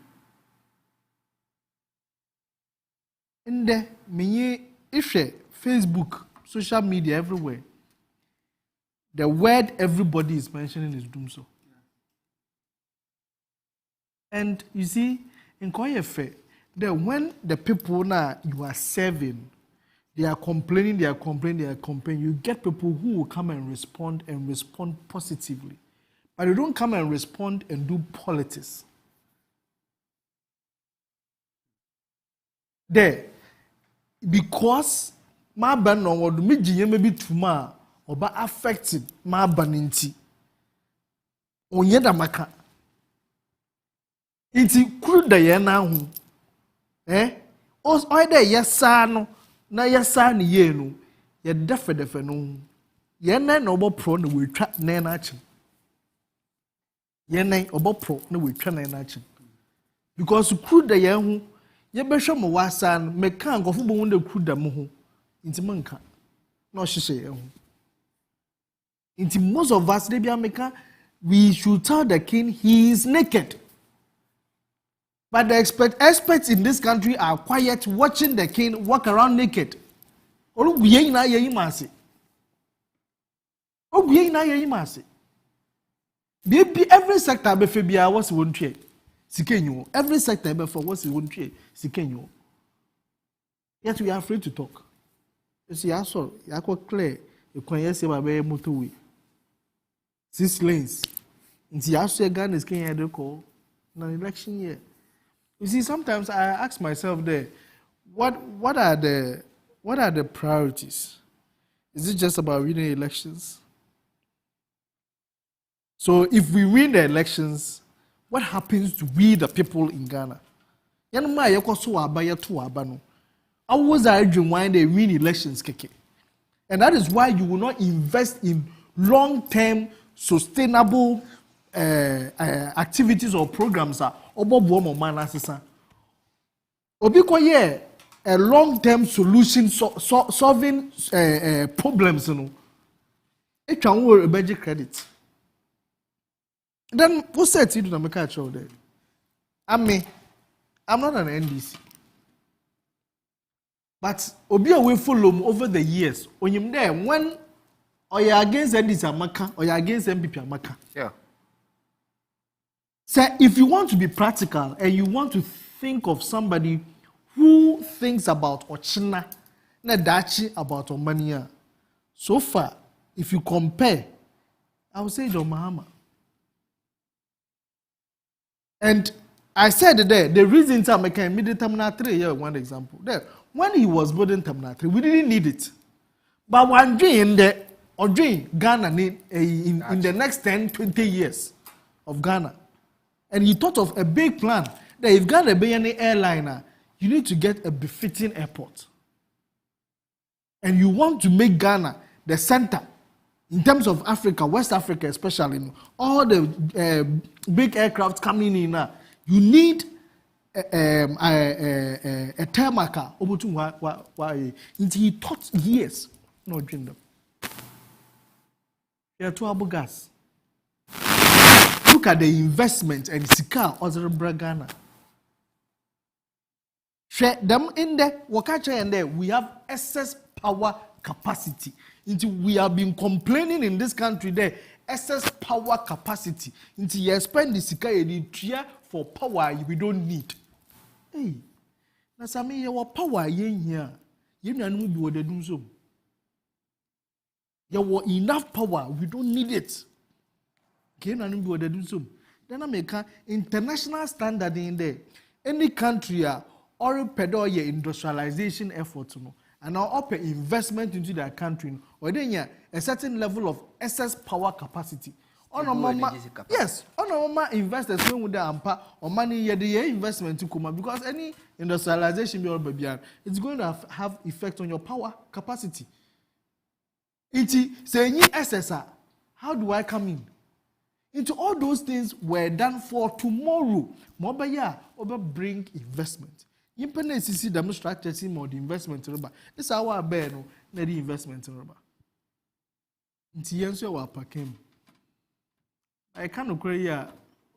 Inde menye ihwe Facebook, social media everywhere. The word everybody is mentioning is doomso. And you see, in Koyefe, that when the people now you are serving, they are complaining, you get people who will come and respond positively. But they don't come and respond and do politics. There, because my ban on what me maybe tomorrow or ba affected my baninti. Onyeda maka. Inti kruda ye na hu. Os oide yesa no na yesa ni ye no ye defe no. Ye na obo pro na we twa na na achi. Ye na obo pro na we twa na achi. Because kruda ye hu ye behwe mo wasa no me kan gofo bo wonde kruda mo ho. Inti manka. Na ohihye ye hu. Inti most of us they be America, we should tell the king he is naked. But the experts in this country are quiet, watching the king walk around naked. Baby, every sector before what's one trade. Every sector before what's one trade. Yet we are afraid to talk. You see, I saw you quite clear. You can say my baby motorway. 6 lanes. Nti aso Ghana is Kenya dey call na election year. You see, sometimes I ask myself there, what are the priorities? Is it just about winning elections? So if we win the elections, what happens to we the people in Ghana? Yan ma ye so aba ye to aba no. Always are dream when they win elections keke. And that is why you will not invest in long-term sustainable activities or programs obobo man asesa. Obi ko ye a long-term solution solving problems no. It can work a budget credit. Then who said you do not make a show there? I'm not an NDC. But Obi will follow over the years. When you there, when or you against NDC Amaka or you against MPP Amaka. Yeah. So if you want to be practical and you want to think of somebody who thinks about Ochina, na dachi about Omania, so far, if you compare, I would say John Mahama. And I said there, the reason I make immediate terminal 3 here, one example. There, when he was building terminal 3, we didn't need it. But one dream there, or dream Ghana in the next 10, 20 years of Ghana. And he thought of a big plan that if Ghana be any airliner, you need to get a befitting airport. And you want to make Ghana the center in terms of Africa, West Africa especially, all the big aircraft coming in now, you need a tarmac. He thought years, no dream them. There are 2 Abu gas. Look at the investment and Sika other Ghana. Share them in there, Wakacha and there, we have excess power capacity. We have been complaining in this country there, excess power capacity. You spend the Sika for power we don't need. Hey, now some your power here. You know what they do so. You have enough power, we don't need it. Okay, now what they do so. Then I make an international standard in there. Any country or pedal your industrialization efforts, and now up investment into their country, or then a certain level of excess power capacity. Yes, investors when with the ampa or money the investment to come because any industrialization it's going to have effect on your power capacity. It's saying SSR, how do I come in? Into all those things were done for tomorrow. Mobile bring investment. Implement see the structure team or the investment rubber. This is our bear no the investment rubber. Into yenso wa pakem. I can't create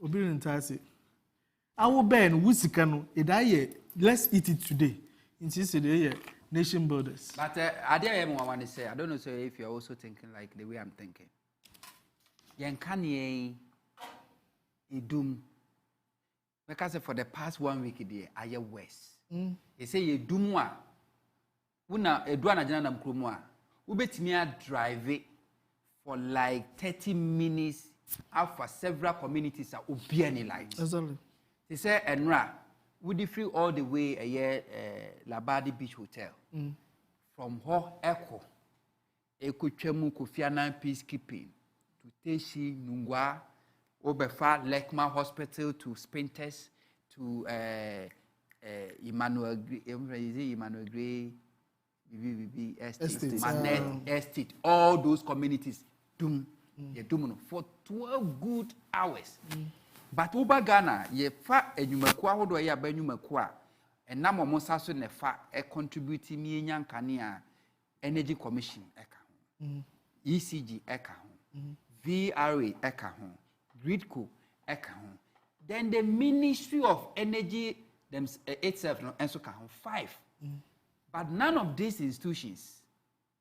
obi ntase. Our bear no wusika no let's eat it today. Into say nation builders. But I want to say I don't know if you're also thinking like the way I'm thinking. Yankanye idum because for the past 1 week there I hear worse. They say you do more. Una edwana jana nam kromo a ubetimi a drive for like 30 minutes out for several communities are obi any lives. Exactly. They say enra would free all the way a year Labadi Beach Hotel. From Ho Echo Ekutwemu Kofiana peacekeeping to Teshi Nungwa Obefa Lekma Hospital to Spinters to Emmanuel Gray Estate, Manet Estate, all those communities for 12 good hours. But Uba Ghana, ye fa enyumakwa hodo ya ba enyumakwa and namo monsa so ne fa contribute mi nyankane Energy Commission eka ho. ECG eka ho. VRA eka ho. Gridco eka ho. Then the Ministry of Energy itself no enso ka ho 5. But none of these institutions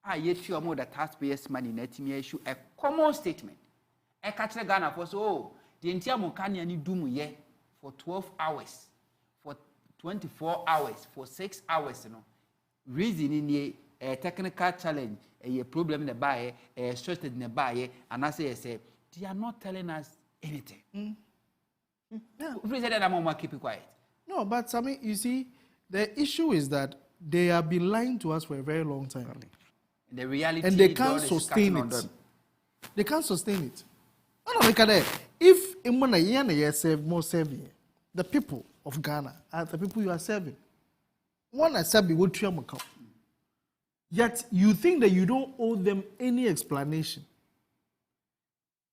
are yet to more the taxpayers' money net me issue a common statement. Eka chere Ghana for so the entire Mokania ni do ye for 12 hours, for 24 hours, for 6 hours, reason in a technical challenge, a problem in the buyer, a stress in the buyer, and I say, they are not telling us anything. I'm keep it quiet. No, but I mean, you see, the issue is that they have been lying to us for a very long time. The reality, and they can't sustain it. They can't sustain it. If the people, of Ghana are the people you are serving. One I said, what you are. Yet you think that you don't owe them any explanation.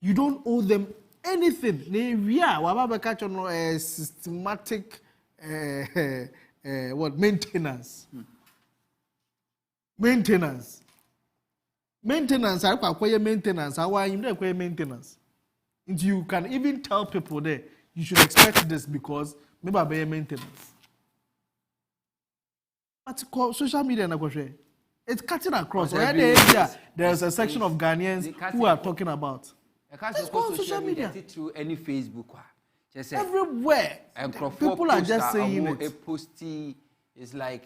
You don't owe them anything. Yeah, systematic maintenance. Maintenance. Maintenance. I acquire maintenance. How are you acquire maintenance? And you can even tell people there you should expect this because maybe I pay maintenance. But social media it's cutting across. There's a section of Ghanaians who are talking about. Let's go on social media. Through any Facebook. Everywhere. People are just saying it. A posty is like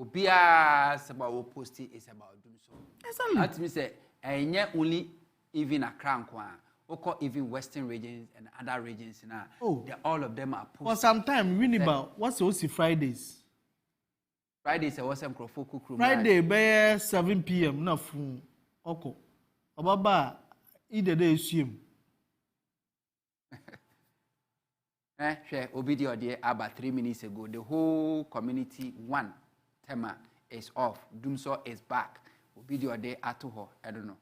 Obia about posty is about doing so. Exactly. That means and yet only even a crown or even Western regions and other regions now. All of them are posting. For some time, Winneba, what's also Fridays? Fridays, I was some Crofoku. Friday, by 7 p.m. No phone. Oko. Obaba, either day assume. Obidio there about 3 minutes ago. The whole community, one tema is off. Dumso is back. Obidio there at her. I don't know.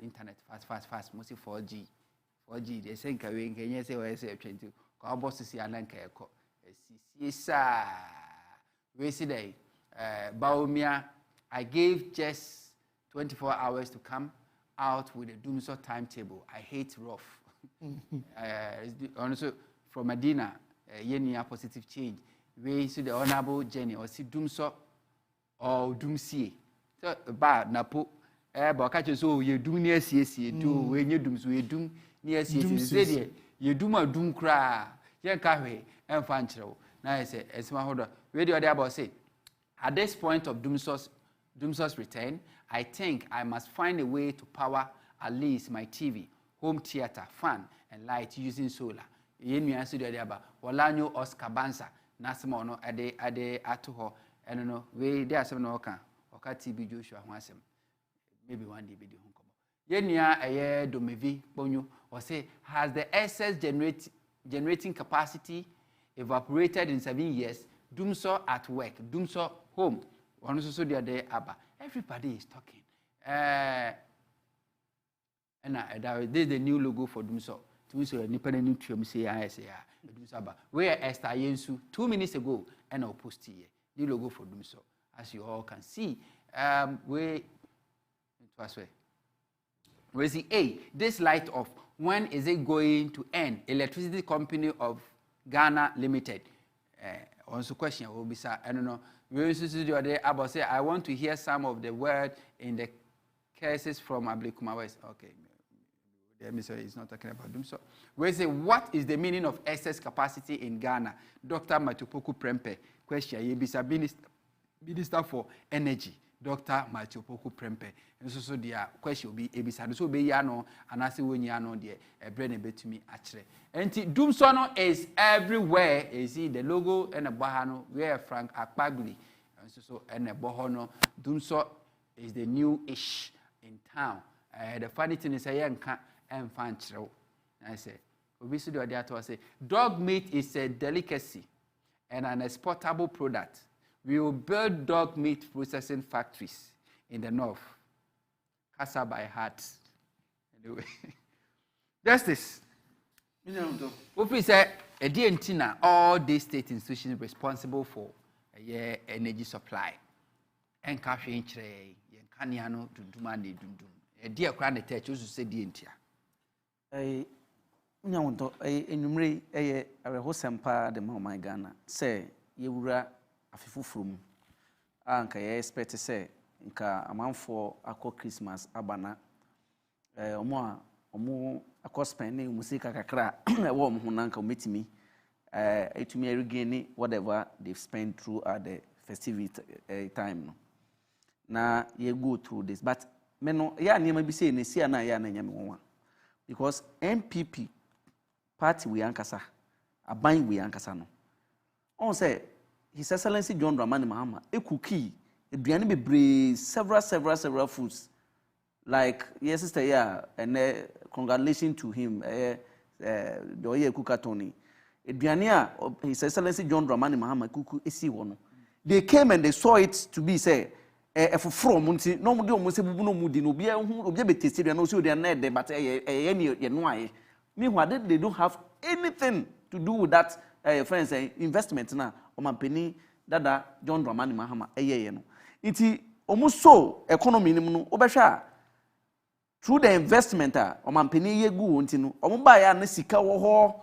Internet fast. Mostly 4G. They say can you say what I say 20. Our boss see Alanka. Yes, we see there. Baumia, I gave just 24 hours to come out with a Dumso timetable. I hate rough. Also from Medina, a positive change. We see the honorable Jenny or see Dumso or Dumsie. So bad Napo. But catch so you do near CSC, do when you dooms, we doom near CSC. You do my doom cry. Yan carry and fanchero. Now I say, as my holder, radio there about say, at this point of Doomsaw's return, I think I must find a way to power at least my TV, home theater, fan, and light using solar. Yen answer the other about Walanyo Oscar Bansa, Nasimono, Ade Atuho, and no, we there some no can, or TV Joshua Wansem. Maybe one day, video home. Yenya a year domevi, bonyo, or say, has the excess generating capacity evaporated in 7 years? Doomsaw at work, Doomsaw home. One also the other Abba. Everybody is talking. And this is the new logo for Doomsaw. Doomsaw, independent nutrium say Doomsaw. Where Esther Yensu 2 minutes ago, and I'll post here. New logo for Doomsaw. As you all can see, we see this light off. When is it going to end? Electricity Company of Ghana Limited. Also question will be sir. I don't know. We also see the other about say I want to hear some of the word in the cases from Ablikuma West. Okay. The emissary is not talking about them. So we say what is the meaning of excess capacity in Ghana? Dr. Matupoku Prempe. Question. Yebisa Minister for Energy. Dr. Matupoku Prempe. And so the question will be Ebisa. So be yano and I say when yano the brain a bit to me actually. And Doomsono is everywhere. You see the logo and a bahano where Frank Akpagli and so and a bohono. Doomso is the new ish in town. The funny thing is I can't and find I say, we see the idea to say dog meat is a delicacy and an exportable product. We will build dog meat processing factories in the north. Casa by heart. Anyway, justice. We say a DNT all these state institutions responsible for energy supply. And cafe in tray, Yankaniano to Dumandi Dundum. A dear grand tech also say DNT. No, enumerate a rehosempa the Mama Ghana. Say, you were a full from Anka, I expect to say, Nka a month for a Christmas, Abana, more a cost spending musica kakra, a warm Hunanka meet me, to me regain whatever they've spent throughout the festivity time. Now, you go through this, but Meno, ya near be saying, see, and I am because MPP party we ankasa, a bind we ankasa no. On say, His Excellency John Dramani Mahama, a cookie, a biani be brave, several foods. Like, yes, sister, yeah, and congratulations to him, the Oye Kuka Tony. Eduania, His Excellency John Dramani Mahama Kuku esi wono. They came and they saw it to be say from munti no mu de omo se bubu no mu di no obi betesi no so they na de but ye no aye. Meanwhile they don't have anything to do with that friends investment na omampeni dada John Dramani Mahama ye no. Iti omo so economy ni mu no obehwa through the investment omampeni ye gu wonti no omo ba ya na sika wo ho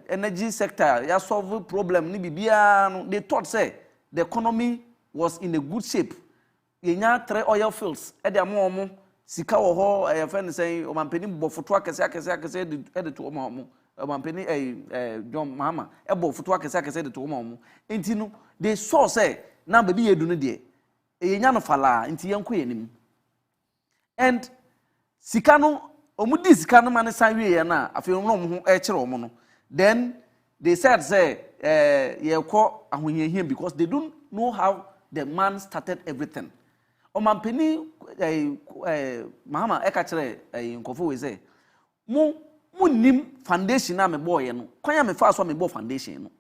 energy sector ya solve problem ni bibia no. They thought say the economy was in a good shape. Yenya 3 oil fields e de amomo sika wo ho friend say omampeni bofoto akese e de to omo omampeni John Mahama e bofoto akese de to omo enti no they saw say na baby yedu no de yenya no fala enti yenko yenim and sika no omudi sika no mane san wie na afi no mo ho e kire omo no then they said say yekọ ahonyehia because they don't know how the man started everything. Omampeni Mahama eka kire nkofo we say mu nim foundation na me boy no kwanya me fa so me boy foundation no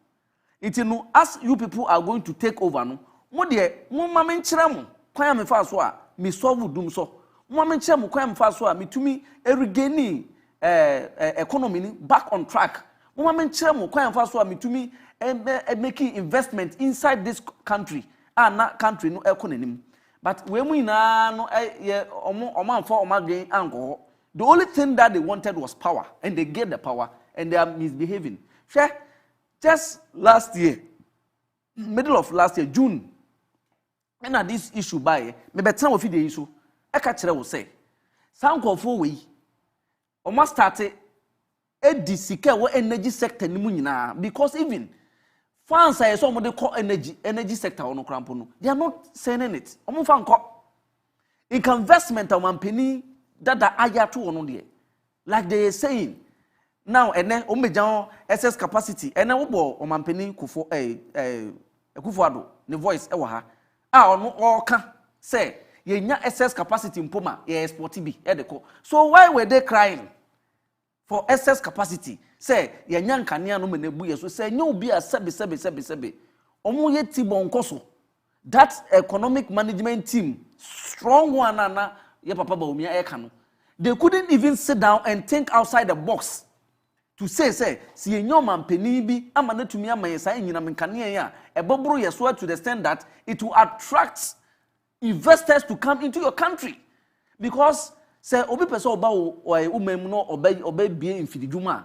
it no as you people are going to take over no mo de mo ma me nkire mo kwanya me fa so a me solve dum so mo ma me nkire mo kwanya me fa so a me tumi regain economy back on track. Mo ma me nkire mo kwanya me fa so a me tumi making investment inside this country na country no economy. But when we now the only thing that they wanted was power, and they get the power, and they are misbehaving. Just last year, middle of last year, June, when this issue by me better of the issue, I catch will say, some of we almost started a secure energy sector because even fans say some of the core energy sector on Crampono. They are not saying it. In investment of Mampini that aya to on like they are saying now and then omejan excess capacity and then obo Mampini kufo kufuado the voice ewa ha ono oka say ye nya excess capacity mpoma ye export bi edeko. So why were they crying for excess capacity? Say ye nyankania no menebu ye so say nya obi a sebe omo ye tibon koso that economic management team strong one na ye papa ba omi eka no they couldn't even sit down and think outside the box to say si ye nya mampeni bi ama na tumi ama ye say nyina menkania ya ebobro ye so to the extent that it will attract investors to come into your country because say obi pese oba umem no oba bie infididwuma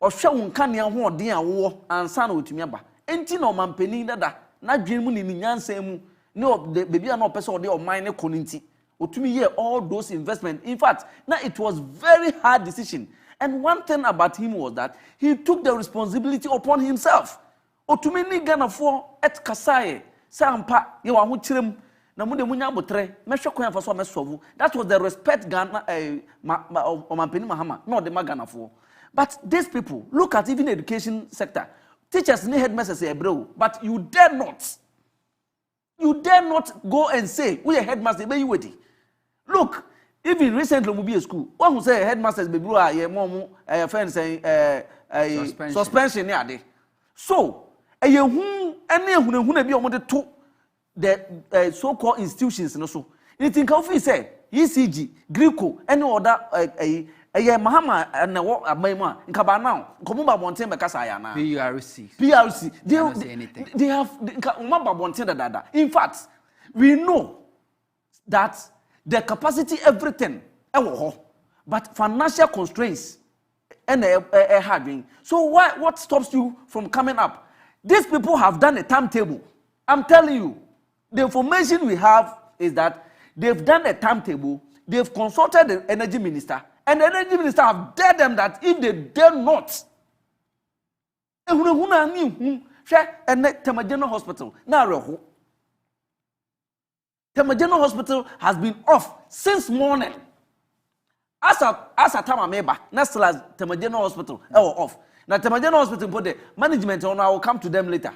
ohwe wonka ne ho ode a wo ansa na otumi aba enti na omampeni dada na dwen mu ni nyansa mu ne bebi na opese ode o mine koninti otumi ye all those investment. In fact now it was very hard decision, and one thing about him was that he took the responsibility upon himself. Otumi ni Ghana for et kasaye sampa ye wa ho kirem na mu de munya botre mehwe kwan fa so mesovu. That was the respect Ghana omampeni Mahama no de Ghana for. But these people, look at even education sector. Teachers need headmasters say bro, but you dare not go and say we are headmaster be you wait. Look, even recently we be a school. One who say headmasters be bro ye mom friend saying suspension near there. So ye hu any ehunu be omo to the so-called institutions no so. Anything can we say ECG, Greco, any other Mahama and what Abayma in Cabana, Comumba Bonten Becasayana, PRC. They have Mamba Bonten Dada. In fact, we know that the capacity, everything, but financial constraints and having. So what stops you from coming up? These people have done a timetable. I'm telling you, the information we have is that they've done a timetable, they've consulted the energy minister, and the energy minister have dared them that if they dare not, and Tema General Hospital, now Tema General Hospital has been off since morning. As a time ameba, next last Tema General Hospital, off. Now Tema General Hospital put the management on. I will come to them later.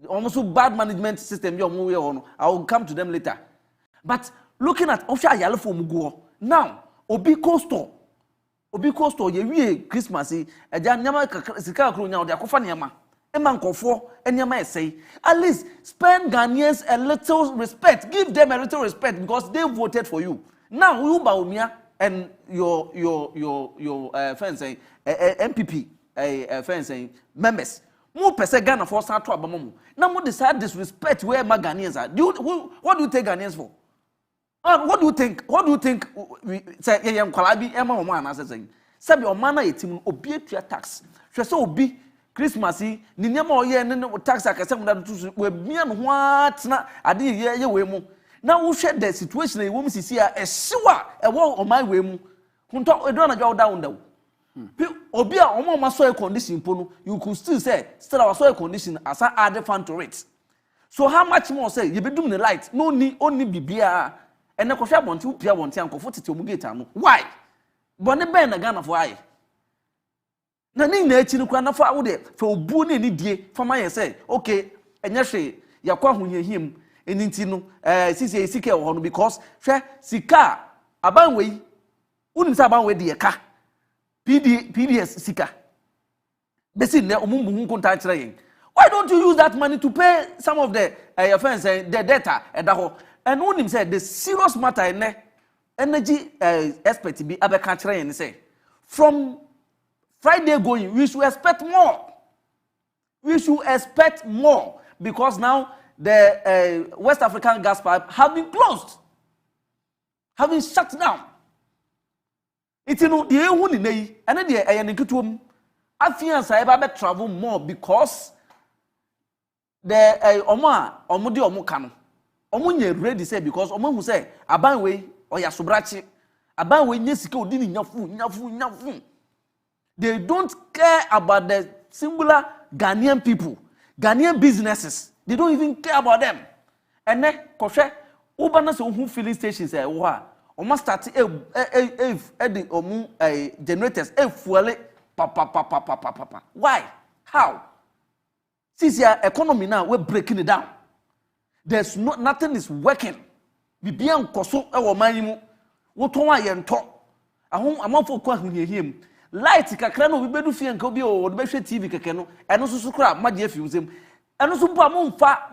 Almost bad management system. I will come to them later. But looking at Osha Yalofo Mugo now. Obi Coastal obi ko store ye wie Christmas eja nyama sika akro nya ode akofa nyama ema nkofo enyama esei. At least spend Ghanaians a little respect, give them a little respect because they voted for you. Now you Baumia and your friends saying MPP friends saying members more person Ghana for start to abamu. Now more decide disrespect where my Ghanaians are. What do you take Ghanaians for? What do you think? What do you think? Say yam kwalabi ema o man ase saying. Sabi o man na yetim obi etua tax. Hwe se obi Christmas ni nyama o ye ne tax akase mu da tutu we bia no ho atena ade ye we mu. Na wo hwe the situation e wo msisi a ehyewa e wo o man we mu. Huntor edo na dwa down daw. Obi a o ma so condition po no you could still say still our soil condition as add fund to it. So how much more say you be doing the light no ni only bibia ene ko hwe bonte upia bonte ankofo tete omu gate anu. Why? Bone ben na Ghana for aye. Na ni na echi nkwa na fa wo de fa obu na ni die fa ma ye say okay enye hwe yakwa hunyehim eninti no sisi sika wo no because hwe sika abanwe unim sa abanwe de ka PDS sika besi ne omumbu nkonta kire yen. Why don't you use that money to pay some of the offense the data edaho and unim say the serious matter in energy expert be abeka kire yen say from Friday going we should expect more. We should expect more because now the West African gas pipe have been closed, have been shut down. It's no the ehuni nei and the ayanikutum afiansa eba be travel more because the omo de omo kan omo nye ready say because omo hu say aban we oya sobrachi aban we nye sika odi ni nyafu. They don't care about the singular Ghanaian people, Ghanaian businesses. They don't even care about them. And then koshe ubana se hu filling stations e wo a omo start the omo generators fuele pa. Why? How? Since your economy now we're breaking it down. There's nothing is working. Bibia nkoso e wo manimu. Wo ton wa ye nto. Ahom amafo kwa hunyehiem. Light kakra no bi bedu fie nka obi o do behwe TV keke no eno susu kra maje afi uzem eno so mpa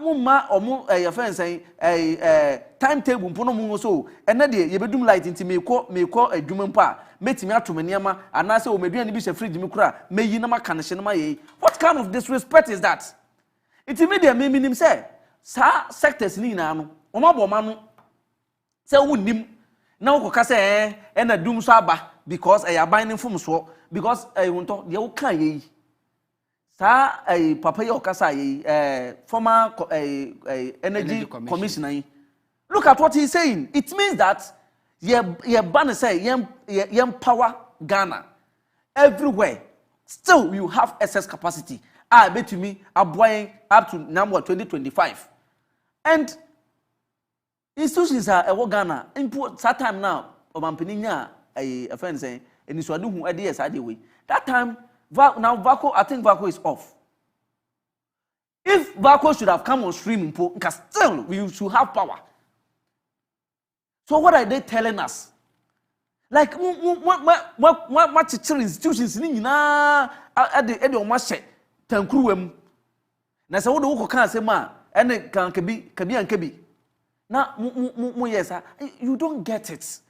mumma omo ye fensen timetable mpo no mu so ene de ye bedum light nti meko adwuma mpa metimi atomaniama anase o meduane bi hye fridge mi kra meyi na maka ne hye na maye. What kind of disrespect is that? It media me minim say sa sectors ni na no o maboma no say wonnim na wo koka say ena dum so aba because I am binding from so because I want to you can ye sa papa yo kasa ye former energy commissioner. Look at what he's saying. It means that ye ban say ye empower Ghana everywhere. Still you have excess capacity. I bet to me aboying up to number 2025 and institutions are Ghana import that time now obampininya a friend saying and it's who ideas are the way. That time now Vaco, I think Vaco is off. If Vaco should have come on stream, because still we should have power. So what are they telling us? Like what institutions na at the omashe tankruwem. Na say what the can say ma and can kebi. Now yes, you don't get it.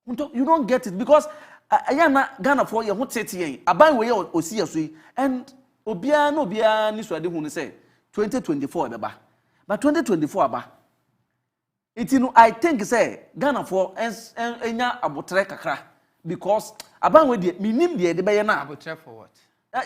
You don't get it because ayana Ghana for your hoteti aban we osi yaso and obia ni so ade hu ne say 2024 beba but 2024 aba itinu I think say Ghana for enya abotre kakra because aban we de minim de be na abotre for what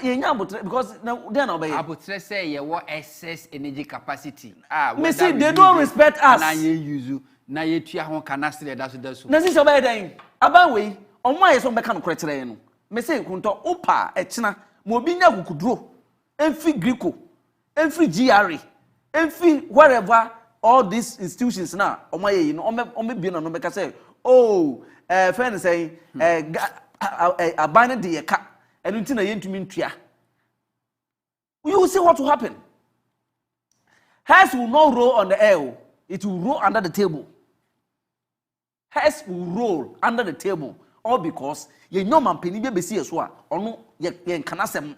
yenya abotre because na Ghana obey abotre say ye what excess energy capacity me say they don't respect us na ye use na yetua ho kanasile daso na sisi obey den aban we omo aye so mbeka no krekere no me say Huntor opa echina mo obi nya kukuduro enfi Greco enfi GRA enfi wherever all these institutions now omo aye no omo bi no mbeka say oh friend say aban de ye ka enu nti na yentumi ntua you will see what will happen. Heads will not roll on the air, it will roll under the table. Heads will roll under the table. all because ye no man peni be besi eso a ono ye nkanasem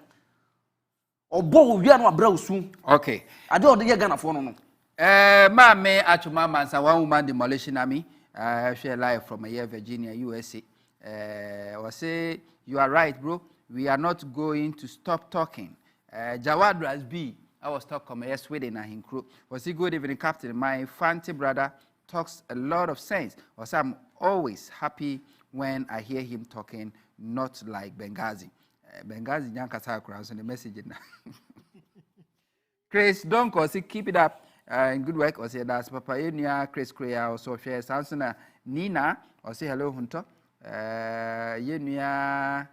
obo wi anu abra osu. Okay. Ade ode ye Ghana fo no no. Ma me Achuma Mansa, one woman demolition army. I share live from here, Virginia, USA. I say, you are right, bro. We are not going to stop talking. Jawad Rasbi, I was talking about Sweden and him crew. Was he good evening, Captain? My fancy brother talks a lot of sense. Was I'm always happy when I hear him talking, not like Benghazi. Benghazi, Yankasa crowds, and the message. Chris, don't cause it, keep it up. Good work. Or say that's Papa Yenia, Chris Crea, also share Samson Nina, or say hello, Huntor. Yenia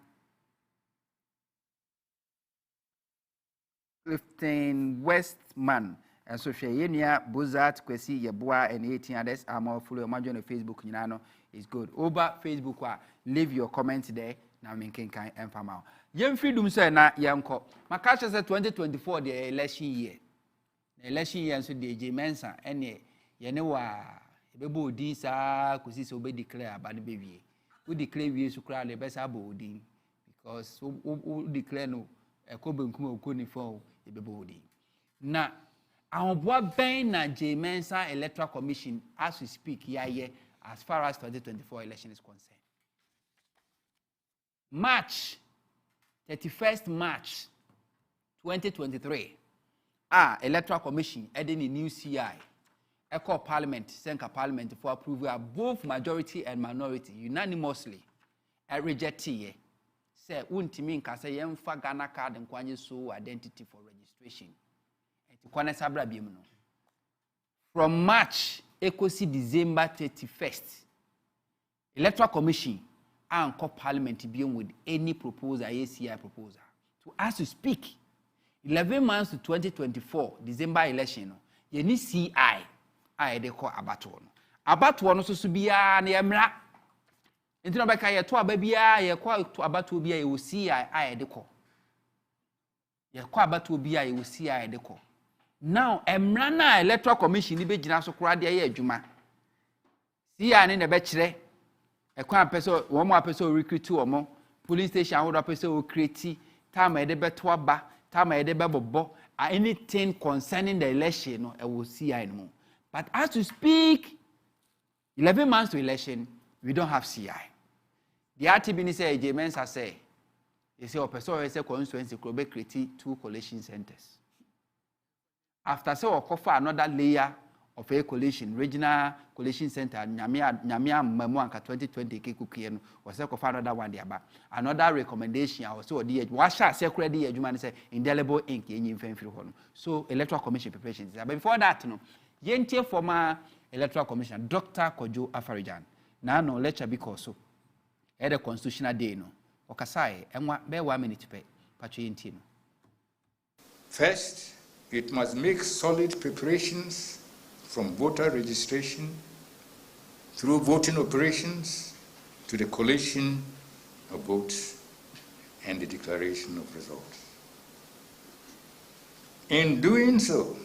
Clifton Westman, and so share Yenia, Buzat, Kwesi, Yabua, and 18 others. I'm all fully imagine on Facebook, Nano is good. Over Facebook, leave your comments there. Now, I'm making kind of farmer. Young freedom, sir, na Yanko. My catch said 2024, the election year. The election year, so the J. Mensa, and Yenewa, Bebo Din, sir, because he's obey declare about the baby. We declare we to cry the best about Din because who declare no a cobble couldn't fall a Bebo Din. Now, our what bang na J. Mensa Electoral Commission as we speak here, as far as 2024 election is concerned. March 31st March 2023. Electoral Commission adding a new CI. Echo Parliament, Senka Parliament for approval both majority and minority unanimously. Reject it. Say, untimi nkasa yemfa Ghana card and so identity for registration. From March, Ecosi December 31st, Electoral Commission and Parliament to be with any proposal, ACI proposal. So as to speak, 11 months to 2024 December election, you need CI. I de call abatuo no. Abatuo no so bia na yemra. Enti no beka ye to ababia ye kwa to abatuo bia ye wo CI I de call. Ye kwa abatuo bia ye wo CI de call. Now emra na Electoral Commission ni be gina so kura de ye adwuma. CI ne be kire. E kwa person wo mo person recruit wo mo police station wo person wo create time e de beto aba. Anything concerning the election, I will see anymore. But as to speak, 11 months to election, we don't have CI. The RTB say, James has said, you say, a constituency could create 2 collation centers. After so, offer another layer of a collation, regional collation center, Nyamia Memoanka 2020 Kikukian, was another one there. Another recommendation, I was so the Washa Secretary, Juman say, indelible ink in Fenfield. So, Electoral Commission preparations. But before that, no, Yentia former Electoral Commission, Dr. Kojo Afarijan. Now, no lecture because so. At the Constitutional Day, no. Okasai, and what bear 1 minute to pay. Patri. First, it must make solid preparations from voter registration through voting operations to the collation of votes and the declaration of results. In doing so,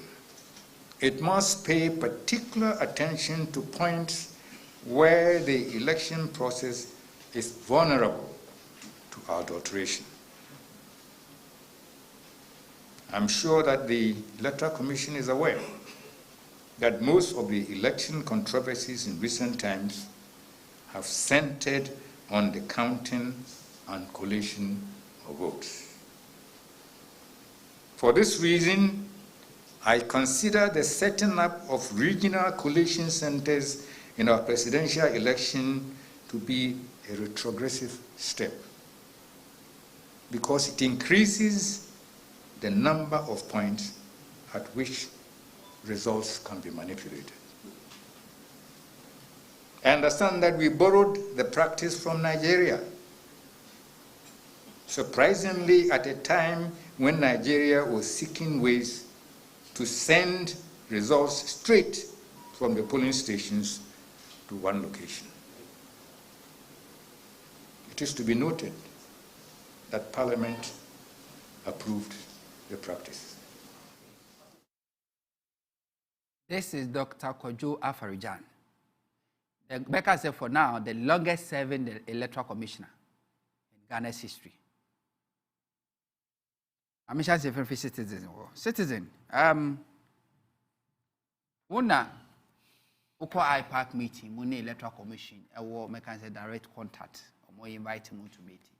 it must pay particular attention to points where the election process is vulnerable to adulteration. I'm sure that the Electoral Commission is aware that most of the election controversies in recent times have centered on the counting and collation of votes. For this reason, I consider the setting up of regional collation centers in our presidential election to be a retrogressive step because it increases the number of points at which results can be manipulated. I understand that we borrowed the practice from Nigeria. Surprisingly, at a time when Nigeria was seeking ways to send results straight from the polling stations to one location. It is to be noted that Parliament approved the practice. This is Dr. Kojo Afarijan, Becca said for now, the longest serving electoral commissioner in Ghana's history. I'm sure it's citizen. Una Oko IPAC meeting, Muni Electoral Commission, a war mechanism direct contact, or more invite him to meeting.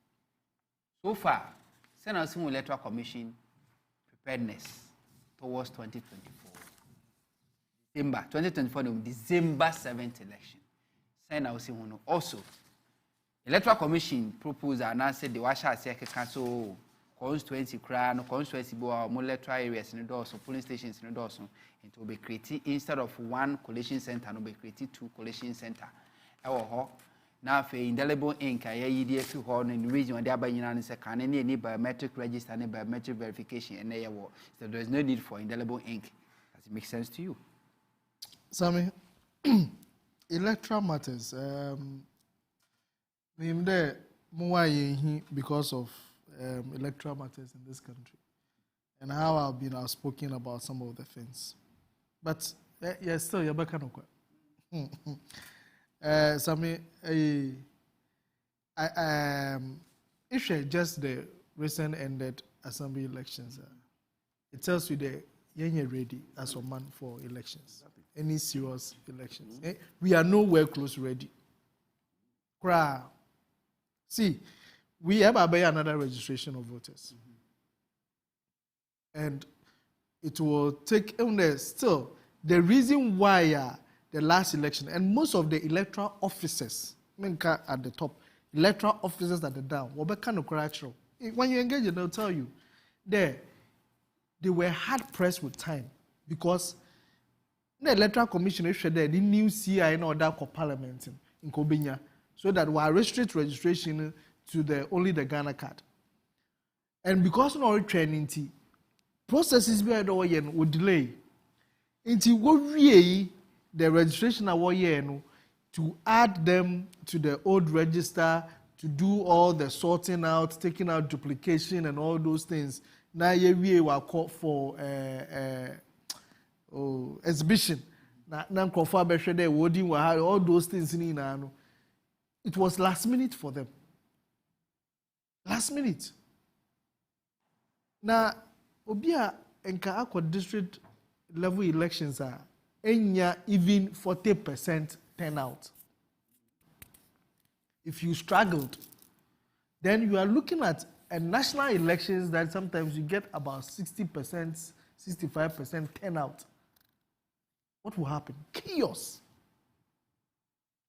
So far, Senate Electoral Commission preparedness towards 2024. December 2024, December 7th election. Senate also Electoral Commission proposed and announced the Washa Cancel constituency crown, constituency board, more electoral areas in the doors, polling stations in the doors. It will be created instead of one collation center, it will be created 2 collation center. Now, for indelible ink, I hear if horn in the region where they are buying an second, any biometric register, any biometric verification, and they are so there is no need for indelible ink. Does it make sense to you? Sammy, electoral matters. Because of electoral matters in this country and how I've been outspoken about some of the things. But yeah, still, you're back on. Sammy, if just the recent ended assembly elections, it tells you that you're ready as a man for elections, any serious elections. We are nowhere close ready. See, we have another registration of voters. And it will take still the reason why the last election and most of the electoral officers at the top, electoral officers at the down, when you engage, they'll tell you they were hard pressed with time because the electoral commission issued the new CI and all that for parliament in Kobinya, so that we restrict registration to only the Ghana card. And because no training processes would delay. Until we the registration to add them to the old register, to do all the sorting out, taking out duplication and all those things. Now we were called for exhibition. Now all those things in it was last minute for them. Last minute. Now, Obia and district level elections are even 40% turnout. If you struggled, then you are looking at a national elections that sometimes you get about 60%, 65% turnout. What will happen? Chaos.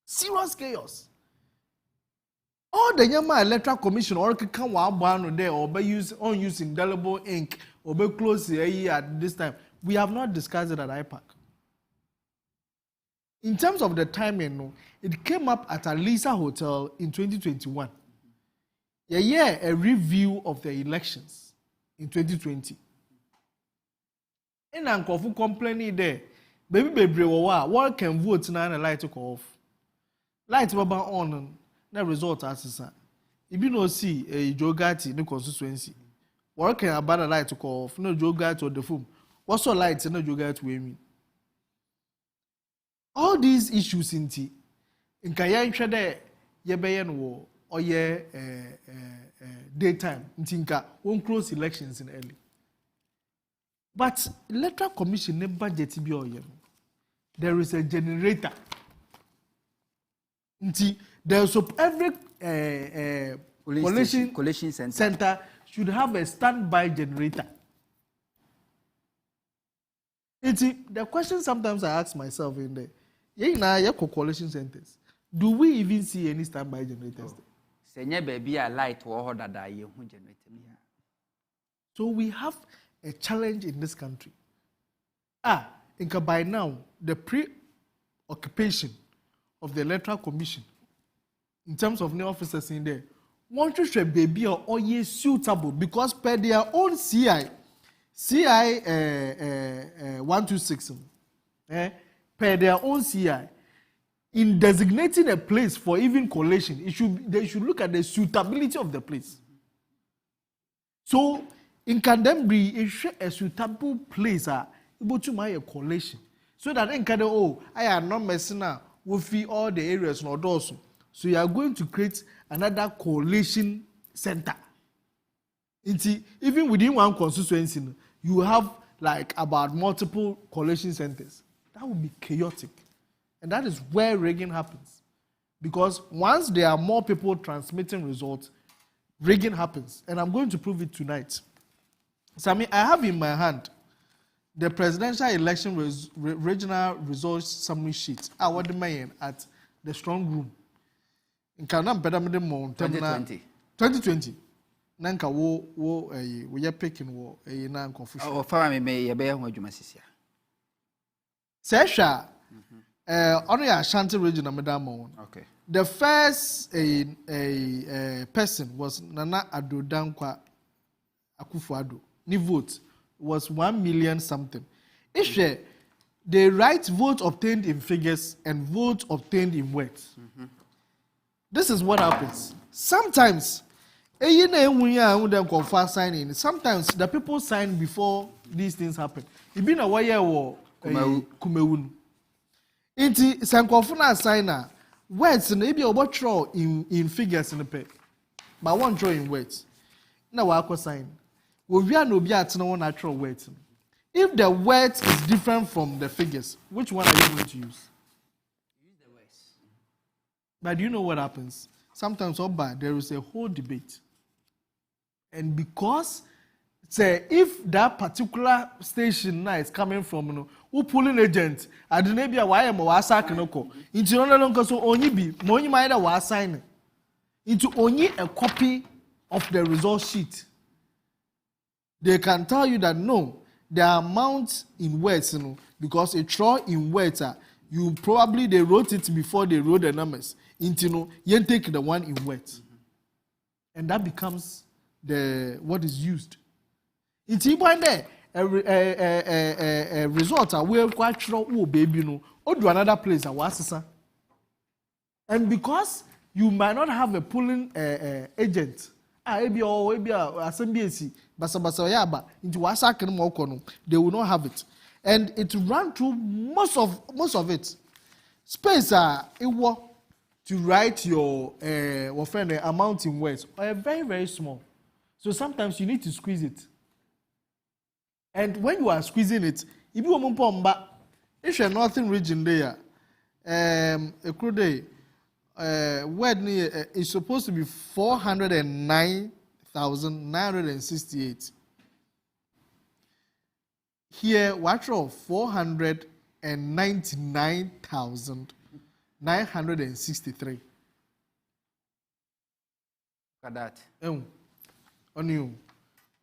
Serious chaos. All the Yama Electoral Commission or can one there or by use indelible ink or be close at this time. We have not discussed it at IPAC. In terms of the timing, it came up at a Lisa Hotel in 2021. A review of the elections in 2020. And Uncle Fu complaining there, baby, what can vote now and light to off? Light baba on. The result as if you no see a Jogati no constituency, working about a light to call off, no Jogati or the phone. What's so light no Jogati we mean? All these issues in Kaya intrade Yebayan war or daytime in Tinka won't close elections in early. But electoral commission ne budget be there is a generator. There's every collation center should have a standby generator. The question sometimes I ask myself in there, collation centers, do we even see any standby generators? So we have a challenge in this country. By now, the preoccupation of the Electoral Commission, in terms of new officers in there, want to show baby or suitable because per their own CI 126, per their own CI, in designating a place for even collation, they should look at the suitability of the place. So in Kandembri, a suitable place able to make a collation. So that in Kande, I am not messing up. will feed all the areas no also. So you are going to create another coalition center. Even within one constituency, you have like about multiple coalition centers. That would be chaotic. And that is where rigging happens. Because once there are more people transmitting results, rigging happens. And I'm going to prove it tonight. So I have in my hand the presidential election regional results summary sheet. I was the man at the strong room. In Kanam Pedamide Mount 2020. Nanka we are picking wo na confusion. Oh, fara me ye be ho adwuma sisia. Sesha on your Ashanti region Madam. Okay. The first person was Nana Ado Dankwa Akufo-Addo. Ni vote was 1 million something. If the right vote obtained in figures and vote obtained in words. This is what happens. Sometimes sometimes the people sign before these things happen. It been a wire war kumewun. Inti sankofuna signer words maybe about draw in figures in the pay. But one draw in words. Now I sign. We are no be at no natural words. If the words is different from the figures, which one are you going to use? Use the words. But do you know what happens? Sometimes there is a whole debate. And because say if that particular station now is coming from who pulling agent, I don't know why am I asking into no longer so only be money might was sign into only a copy of the result sheet. They can tell you that no, the amount in words, because a draw in words, you probably they wrote it before they wrote the numbers. Into you take the one in words, and that becomes the what is used. It's even there a result where quite sure baby or do another place and because you might not have a pulling agent, maybe assembly basa yaba into wasakin they will not have it, and it run through most of it. Space it was to write your amount in words are very, very small. So sometimes you need to squeeze it. And when you are squeezing it, if you want if you're northern region there, word is supposed to be 409,968. Here, watch of 499,963. Look at that. On you.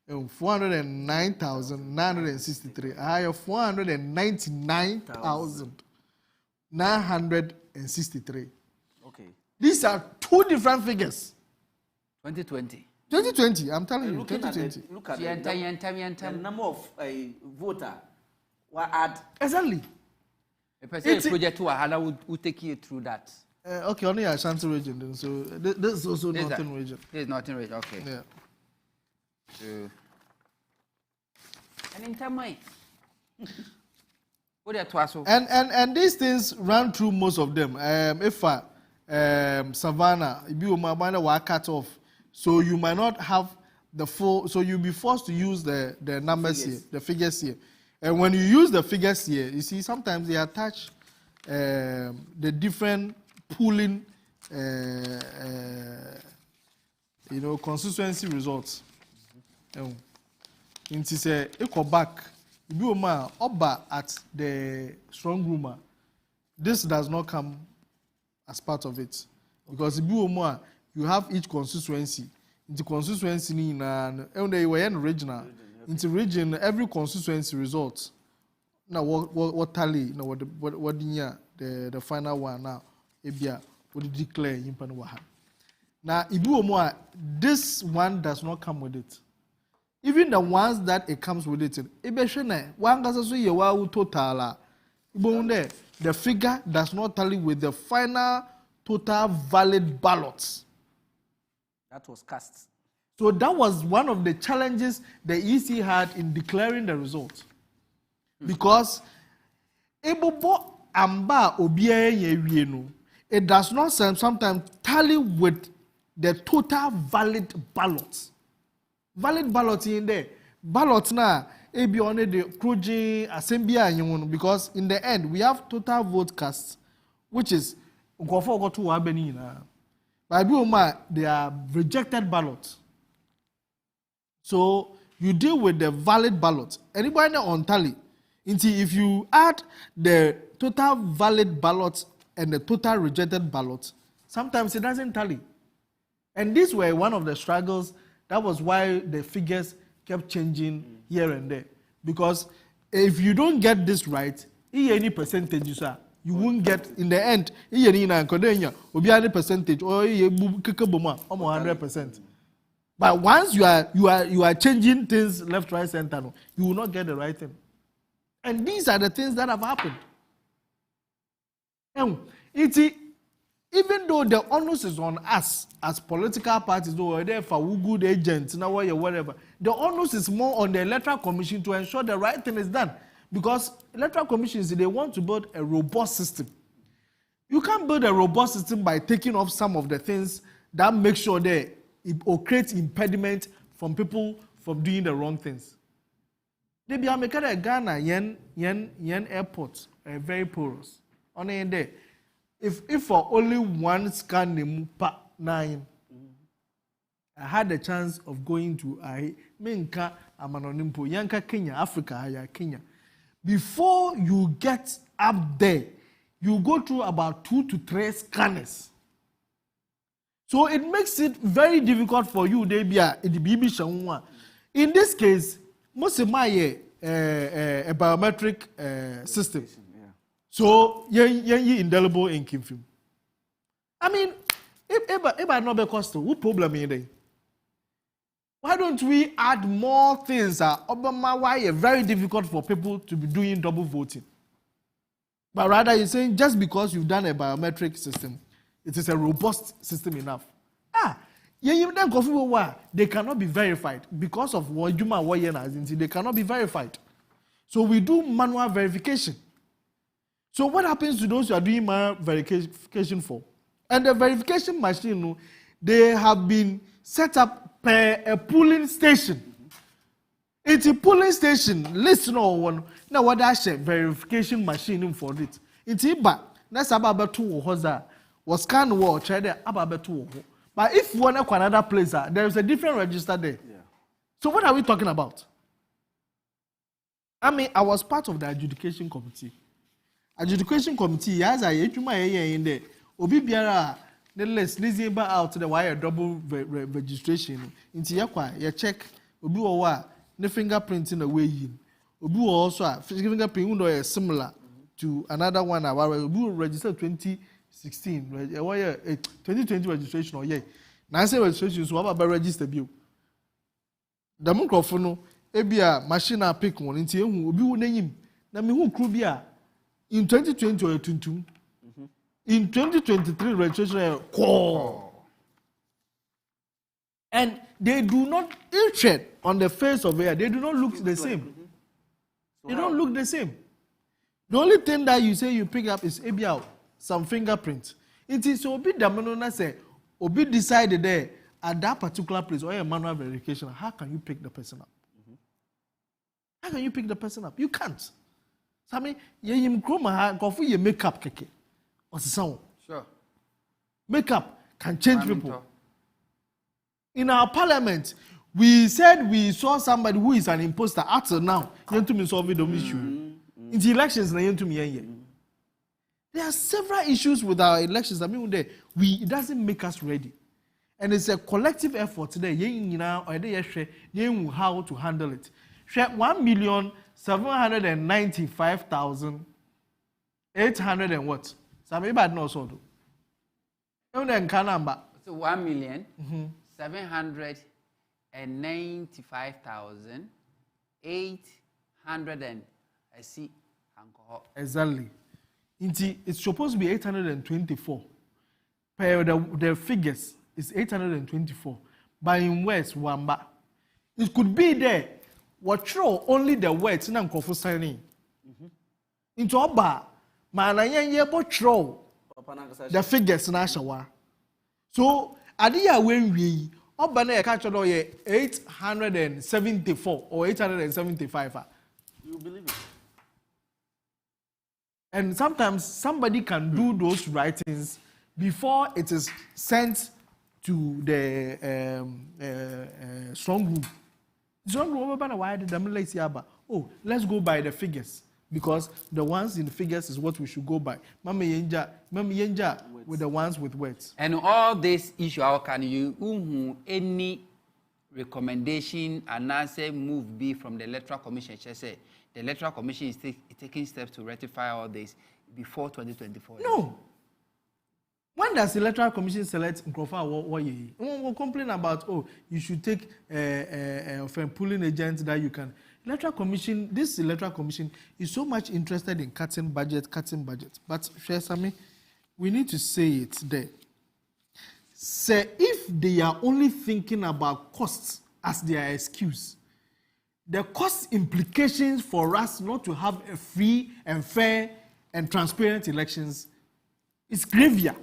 409,963. I have 499,963. Okay. These are two different figures. 2020. 2020, I'm telling you, 2020. Look at the number of voter. What add? Exactly. A person project to Ahana will take you through that. Okay, only Ashanti region then. So this is also northern region. This is northern region, okay. Yeah. And in time, and these things run through most of them. Savannah, if you might cut off, so you might not have the full. So you'll be forced to use the numbers here, the figures here. And when you use the figures here, you see sometimes they attach the different pooling, constituency results. Into say equal back, you oba at the strong room. This does not come as part of it because you have each constituency. Into constituency and they were in regional. Into region, every constituency results. Now what tally? Now what the final one now? Ebia would declare Yimpanuaha. Now Ibu this one does not come with it. Even the ones that it comes with it, the figure does not tally with the final total valid ballots. That was cast. So that was one of the challenges the EC had in declaring the results. Because amba obiara ye no, it does not sometimes tally with the total valid ballots. Valid ballots in there. Ballots na ebi only the Kruji assembly because in the end we have total vote cast, which is they are rejected ballots. So you deal with the valid ballots. Anybody on tally? If you add the total valid ballots and the total rejected ballots, sometimes it doesn't tally. And these were one of the struggles. That was why the figures kept changing here and there. Because if you don't get this right, any percentage, you won't get in the end. Any percentage or 100%. But once you are changing things left, right, center, you will not get the right thing. And these are the things that have happened. And even though the onus is on us as political parties, or there for good agents, whatever, the onus is more on the electoral commission to ensure the right thing is done. Because electoral commissions, they want to build a robust system. You can't build a robust system by taking off some of the things that make sure that it creates impediment from people from doing the wrong things. They be making a Ghana yen airports are very porous. Only in there. If for only one scan per 9, I had the chance of going to Menka Amanonimpo, Yanka Kenya, Africa, Kenya. Before you get up there, you go through about 2 to 3 scanners. So it makes it very difficult for you, in this case, most of my a biometric system. So you indelible in Kimfim. I mean, if I not be cost, what problem is there? Why don't we add more things? Why it's very difficult for people to be doing double voting? But rather you're saying just because you've done a biometric system, it is a robust system enough. They cannot be verified because of what they cannot be verified. So we do manual verification. So what happens to those who are doing manual verification for? And the verification machine, they have been set up per a polling station. It's a polling station. Listen on one. Now what I say verification machine for it. It's iba. That's about 2 hoza. Was scan war try there about 2. But if one another place, there is a different register there. Yeah. So what are we talking about? I mean, I was part of the adjudication committee. Adjudication committee, yes, I in there. Obi biara, let's out the wire double registration. Into yakwa, you check. Obi owa, the fingerprint in a way in. Obi also fingerprint similar to another one. Obi registered 2016, 2020 registration or yeah. Now say registration so about register bill. The microphone, ebia machine a pick one. Into obi wo name. Na me who krubia. In 2020 or 2022, in 2023 registration call, and they do not each on the face of it. They do not look the same. They don't look the same. The only thing that you say you pick up is ABL, some fingerprints. It is Obi Damanona say Obi decided there at that particular place or a manual verification. How can you pick the person up? How can you pick the person up? You can't. I mean, you go for your makeup keke. What's the sound? Sure. Makeup can change people. In our parliament, we said we saw somebody who is an imposter. Until now, you to me solve the issue. In the elections, there are several issues with our elections. I mean, it doesn't make us ready, and it's a collective effort today. How to handle it. 1,795,800 and what? Some bad no so do. So 1,795,800 and I see alcohol. Exactly. It's supposed to be 824. Per the figures is 824. But in West Wamba, it could be there. What show only the words in Uncle signing into Oba, Mana yen ye botro the figures na shawa. So adiya when we oba na catch no ye 874 or 875. You believe it? And sometimes somebody can do those writings before it is sent to the strong room. Strong room why did the oh, let's go by the figures because the ones in the figures is what we should go by. Mama yenja with the ones with words. And all this issue, how can you any recommendation and answer move be from the electoral commission? She said the electoral commission is taking steps to rectify all this before 2024. No. When does the electoral commission select Nkrofa what you will complain about? Oh, you should take pooling agents that you can. Electoral commission. This electoral commission is so much interested in cutting budget. But Shesami, we need to say it there. Say if they are only thinking about costs as their excuse, the cost implications for us not to have a free and fair and transparent elections is graver.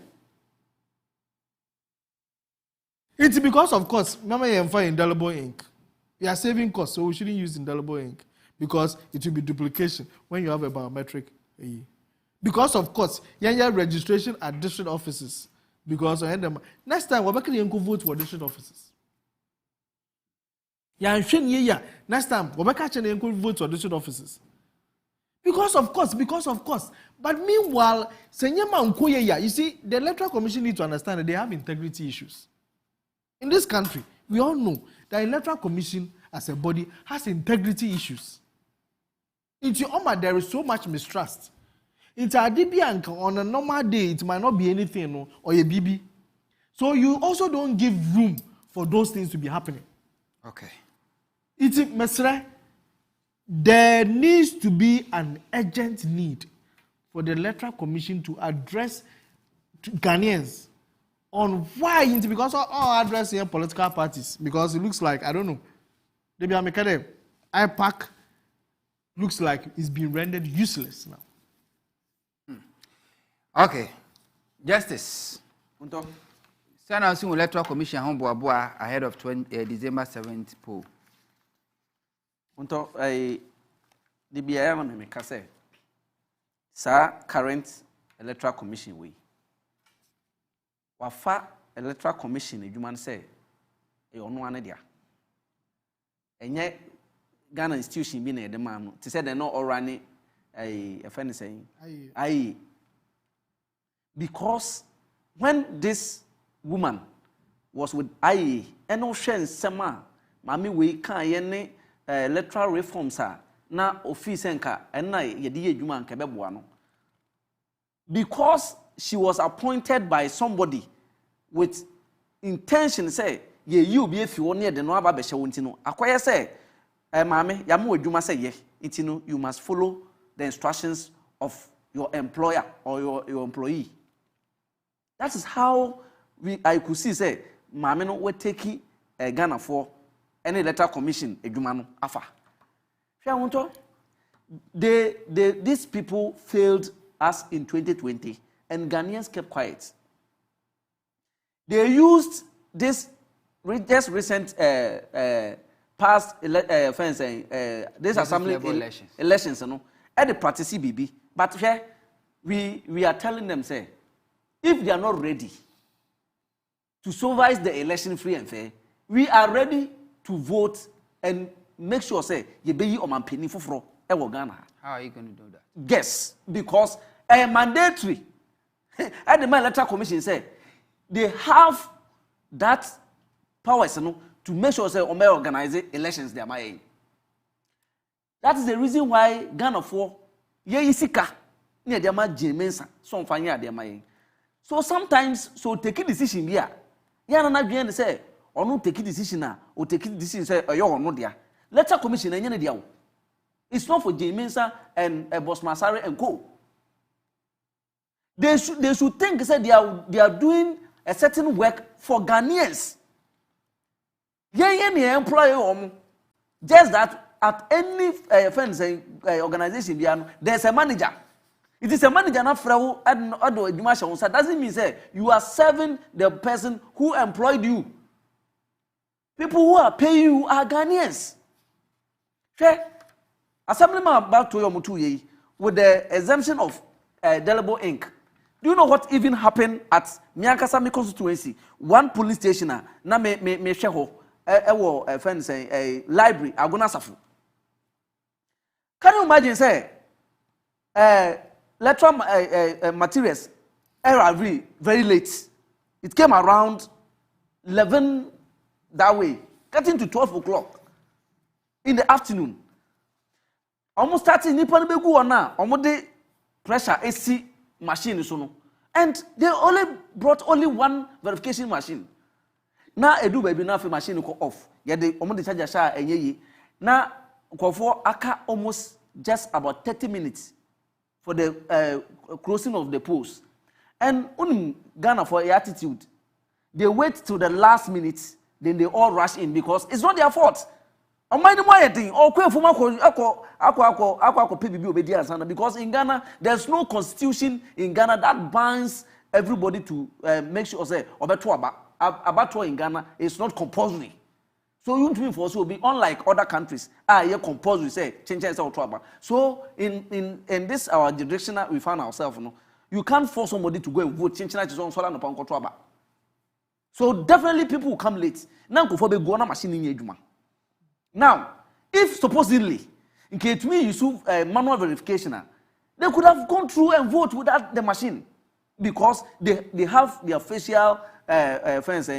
It's because of course, remember you find indelible ink. We are saving costs, so we shouldn't use indelible ink because it will be duplication when you have a biometric. Because of course, you registration at district offices. Because next time, we're going to vote for district offices. Next time, we're going to vote for district offices. Because of course. But meanwhile, you see, the Electoral Commission need to understand that they have integrity issues. In this country, we all know that the Electoral Commission as a body has integrity issues. There is so much mistrust. On a normal day, it might not be anything or a BB. So you also don't give room for those things to be happening. Okay. There needs to be an urgent need for the Electoral Commission to address Ghanaians on why, because all addressing political parties, because it looks like, I don't know, maybe I'm a IPAC looks like it's been rendered useless now. Okay. Justice. Send us to Electoral Commission ahead of December 7th poll. The BIA make say, sir, current Electoral Commission way. Wafa Electoral Commission, you man say, on one idea. And yet, Ghana institution being a demand to say they're not all running a friend saying, aye. Because when this woman was with IE, and no chance, Sama, Mammy, we can't any electoral reforms are now office enka, and I, Yedi Juman Kebebuano. Because she was appointed by somebody with intention, say, you be if you near the Noaba Beshawuntino. Acquire say, Mammy, Yamu Juma say, ye, itino, you must follow the instructions of your employer or your employee. That is how I could see say Mameno will take Ghana for any Electoral Commission Ejumano afa. These people failed us in 2020 and Ghanaians kept quiet. They used this just recent past this assembly elections at the party CBB. But here we are telling them say, if they are not ready to supervise the election free and fair, we are ready to vote and make sure say you be on penny for Ghana. How are you going to do that? Yes, because mandatory. At the Electoral Commission say they have that powers to make sure say organize elections they are made. That is the reason why Ghana for isika near their Mensa some fanya their made. So sometimes, take a decision here. Yana na bien say, or no take a decision or take a decision say, or no dear. Electoral Commission and Yanadiao. It's not for J. Mensa and Boss Masari and co. They should think say they are doing a certain work for Ghanaians. Yeah, employer just that at any organization there's a manager. It is a manager na frawo ado adwuma hye won sa doesn't mean say you are serving the person who employed you. People who are paying you are Ghanaians. Okay? Assemblyman about to your mutu ye with the exemption of Delible Inc. Do you know what even happened at Miakasami constituency? One police station na me sheho a friend say a library agona safu. Can you imagine say electoral materials arrived very late. It came around 11 that way, getting to 12 o'clock in the afternoon. Almost starting nipa be go on now. Almost the pressure AC machine so no. And they only brought only one verification machine. Now edu baby na fe machine go off. Yeah, the almost the charger sha enye yi. Now for aka almost just about 30 minutes for the closing of the polls. And Ghana for attitude, they wait till the last minute, then they all rush in because it's not their fault. Because in Ghana, there's no constitution in Ghana that binds everybody to make sure say abattoir in Ghana is not compulsory. So you to for will be unlike other countries. You compulsory say change. So in this our direction we find ourselves, you can't force somebody to go and vote. So definitely people will come late. Now go on a machine in. Now, if supposedly in case me use manual verification, they could have gone through and vote without the machine because they have their facial friends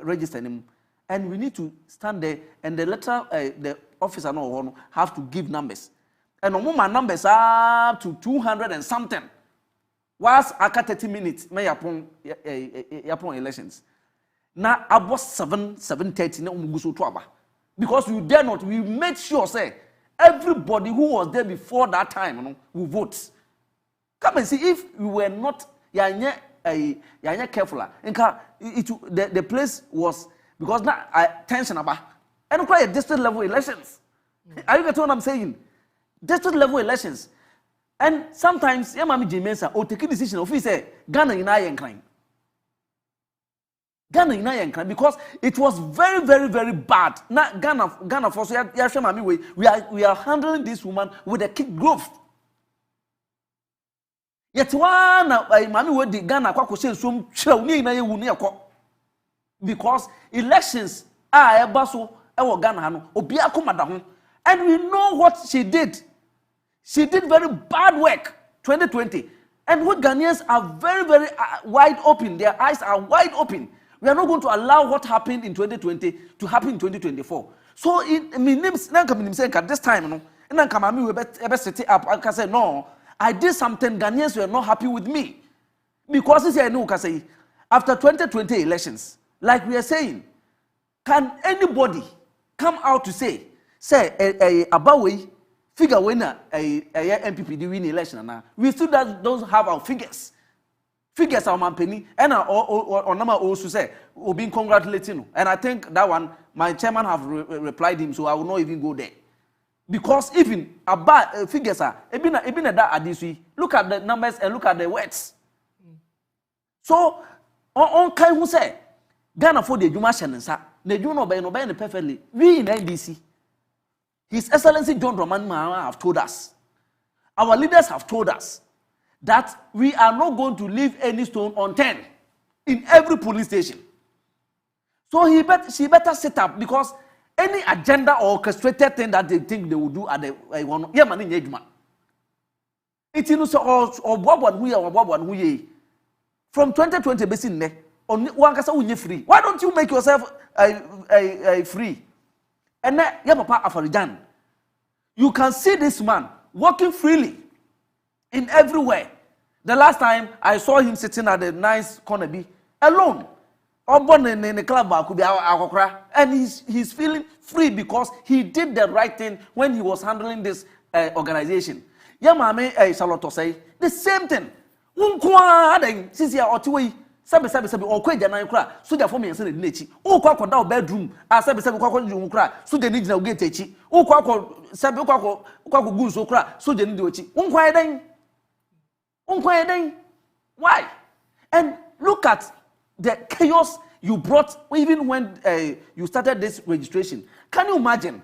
register them. And we need to stand there, and the letter, the officer no have to give numbers. And my numbers are up to 200 and something. Whilst after 30 minutes, may upon elections. Now about 7:30 na umuguso to because we dare not. We made sure say everybody who was there before that time, will vote. Come and see if we were not careful. The place was. Because now tension about and quite a district level elections. Are you getting what I'm saying? District level elections. And sometimes Yamami Jimensa or take a decision of say Ghana in iron crime. Ghana in iron crime because it was very, very, very bad. Now Ghana for we are handling this woman with a kick growth. Yet one Mami would the Ghana Kwako some show near because elections are baso Ghana and we know what she did. She did very bad work 2020, and what Ghanaians are very, very wide open. Their eyes are wide open. We are not going to allow what happened in 2020 to happen in 2024. So it means at this time, we better set it up. I can say no. I did something. Ghanaians were not happy with me because this year, after 2020 elections. Like we are saying, can anybody come out to say about way figure winner a MPP the win election now? We still don't have our figures. Figures are my penny and our number also say we'll be congratulating. And I think that one my chairman have replied him, so I will not even go there. Because even about figures are even that this week. Look at the numbers and look at the words. So on Kai who say Ghana for the Juma Shanensa, the Juno by no perfectly. We in NDC, His Excellency John Dramani Mahama have told us, our leaders have told us that we are not going to leave any stone unturned in every police station. So she better set up because any agenda or orchestrated thing that they think they will do at the one, yeah, man, it's in or Bob who ye from 2020 basin. Free. Why don't you make yourself free? And then, Papa Afarijan, you can see this man walking freely in everywhere. The last time I saw him sitting at the nice corner be alone, in the club, and he's feeling free because he did the right thing when he was handling this organization. Yamame Saloto say the same thing. Since you are sabi okwe jana nkra so da for me nse na echi o kwa da bedroom a sabi kwa nkra so de ni gate echi o kwa sabi kwa gu so kra so de ni de echi nkwa den Why? And look at the chaos you brought even when you started this registration. Can you imagine?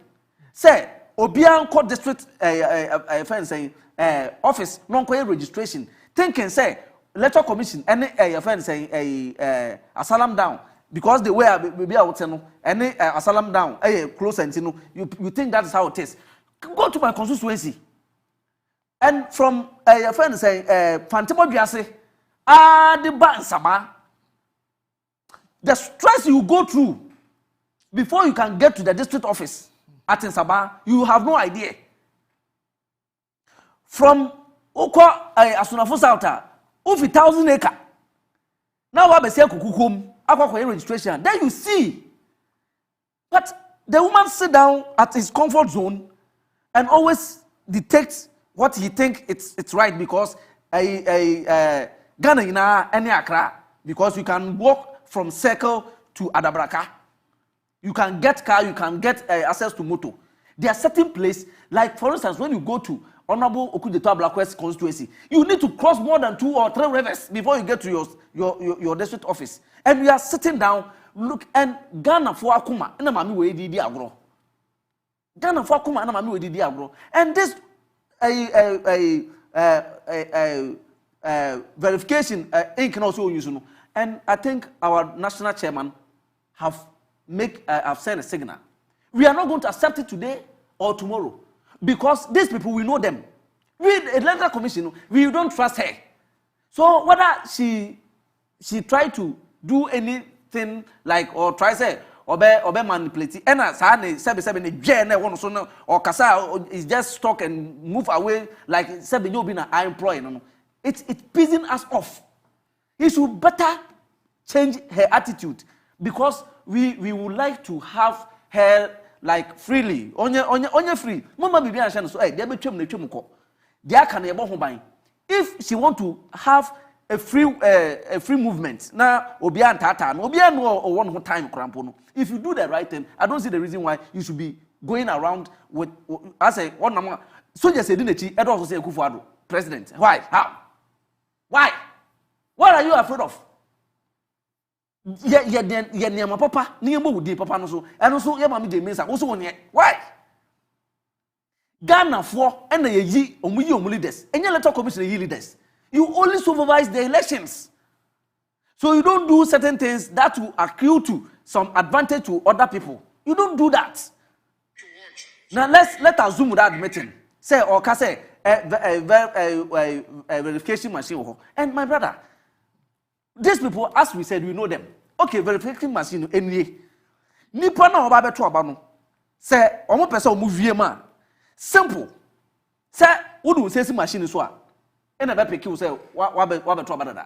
Say, Obianco district office non-quay registration. Thinking say electoral commission any asylum down because the way maybe I would say no any asylum down close and you think that is how it is. Go to my constituency. And from a friend say Fantimo Biase the Bansaba. The stress you go through before you can get to the district office at Nsaba, you have no idea. From Oko Asunafo Sauta, over 1,000 acres. Now I say kukukum, akwa registration. Then you see, but the woman sit down at his comfort zone and always detect what he think it's right because Ghana ina any Accra because you can walk from Circle to Adabraka. You can get car, you can get access to motor. There are certain places, like for instance, when you go to Honorable Okudeto Blackwest constituency, you need to cross more than 2 or 3 rivers before you get to your district office. And we are sitting down, look, and Ghana for Akuma, and Mami we didi agro. Ghana for Akuma, and Mami we didi agro. And this verification can also use. And I think our national chairman have sent a signal. We are not going to accept it today or tomorrow because these people, we know them. We, the electoral commission, we don't trust her. So whether she try to do anything like or try say or manipulate, and as or kasa is just talk and move away like I employ. No, it's pissing us off. He should better change her attitude because we would like to have her like freely. Onye free. Mama bibi anshan so dey betwem na twem ko. Dey aka na yebo ho ban. If she want to have a free movement na obi antata na obi anu o won ho time krampo no. If you do the right thing, I don't see the reason why you should be going around with as a one number soldiers say dinechi Edo also say Akufo-Addo president. Why? How? Why? What are you afraid of? Yeah, my papa, near Modi, papa, no so, and also, yeah, mammy, de Mesa, also on yet. Why? Ghana for and the ye, only leaders, and your electoral commission leaders. You only supervise the elections. So you don't do certain things that will accrue to some advantage to other people. You don't do that. Now let us zoom without admitting. Say, or can say, a verification machine. And my brother, these people, as we said, we know them. Okay, verification machine, anyway. Nipa na oba beto aba say, omo pese omo vie ma. Simple. Say, would say machine so a. E na be pick you say, wa beto aba da.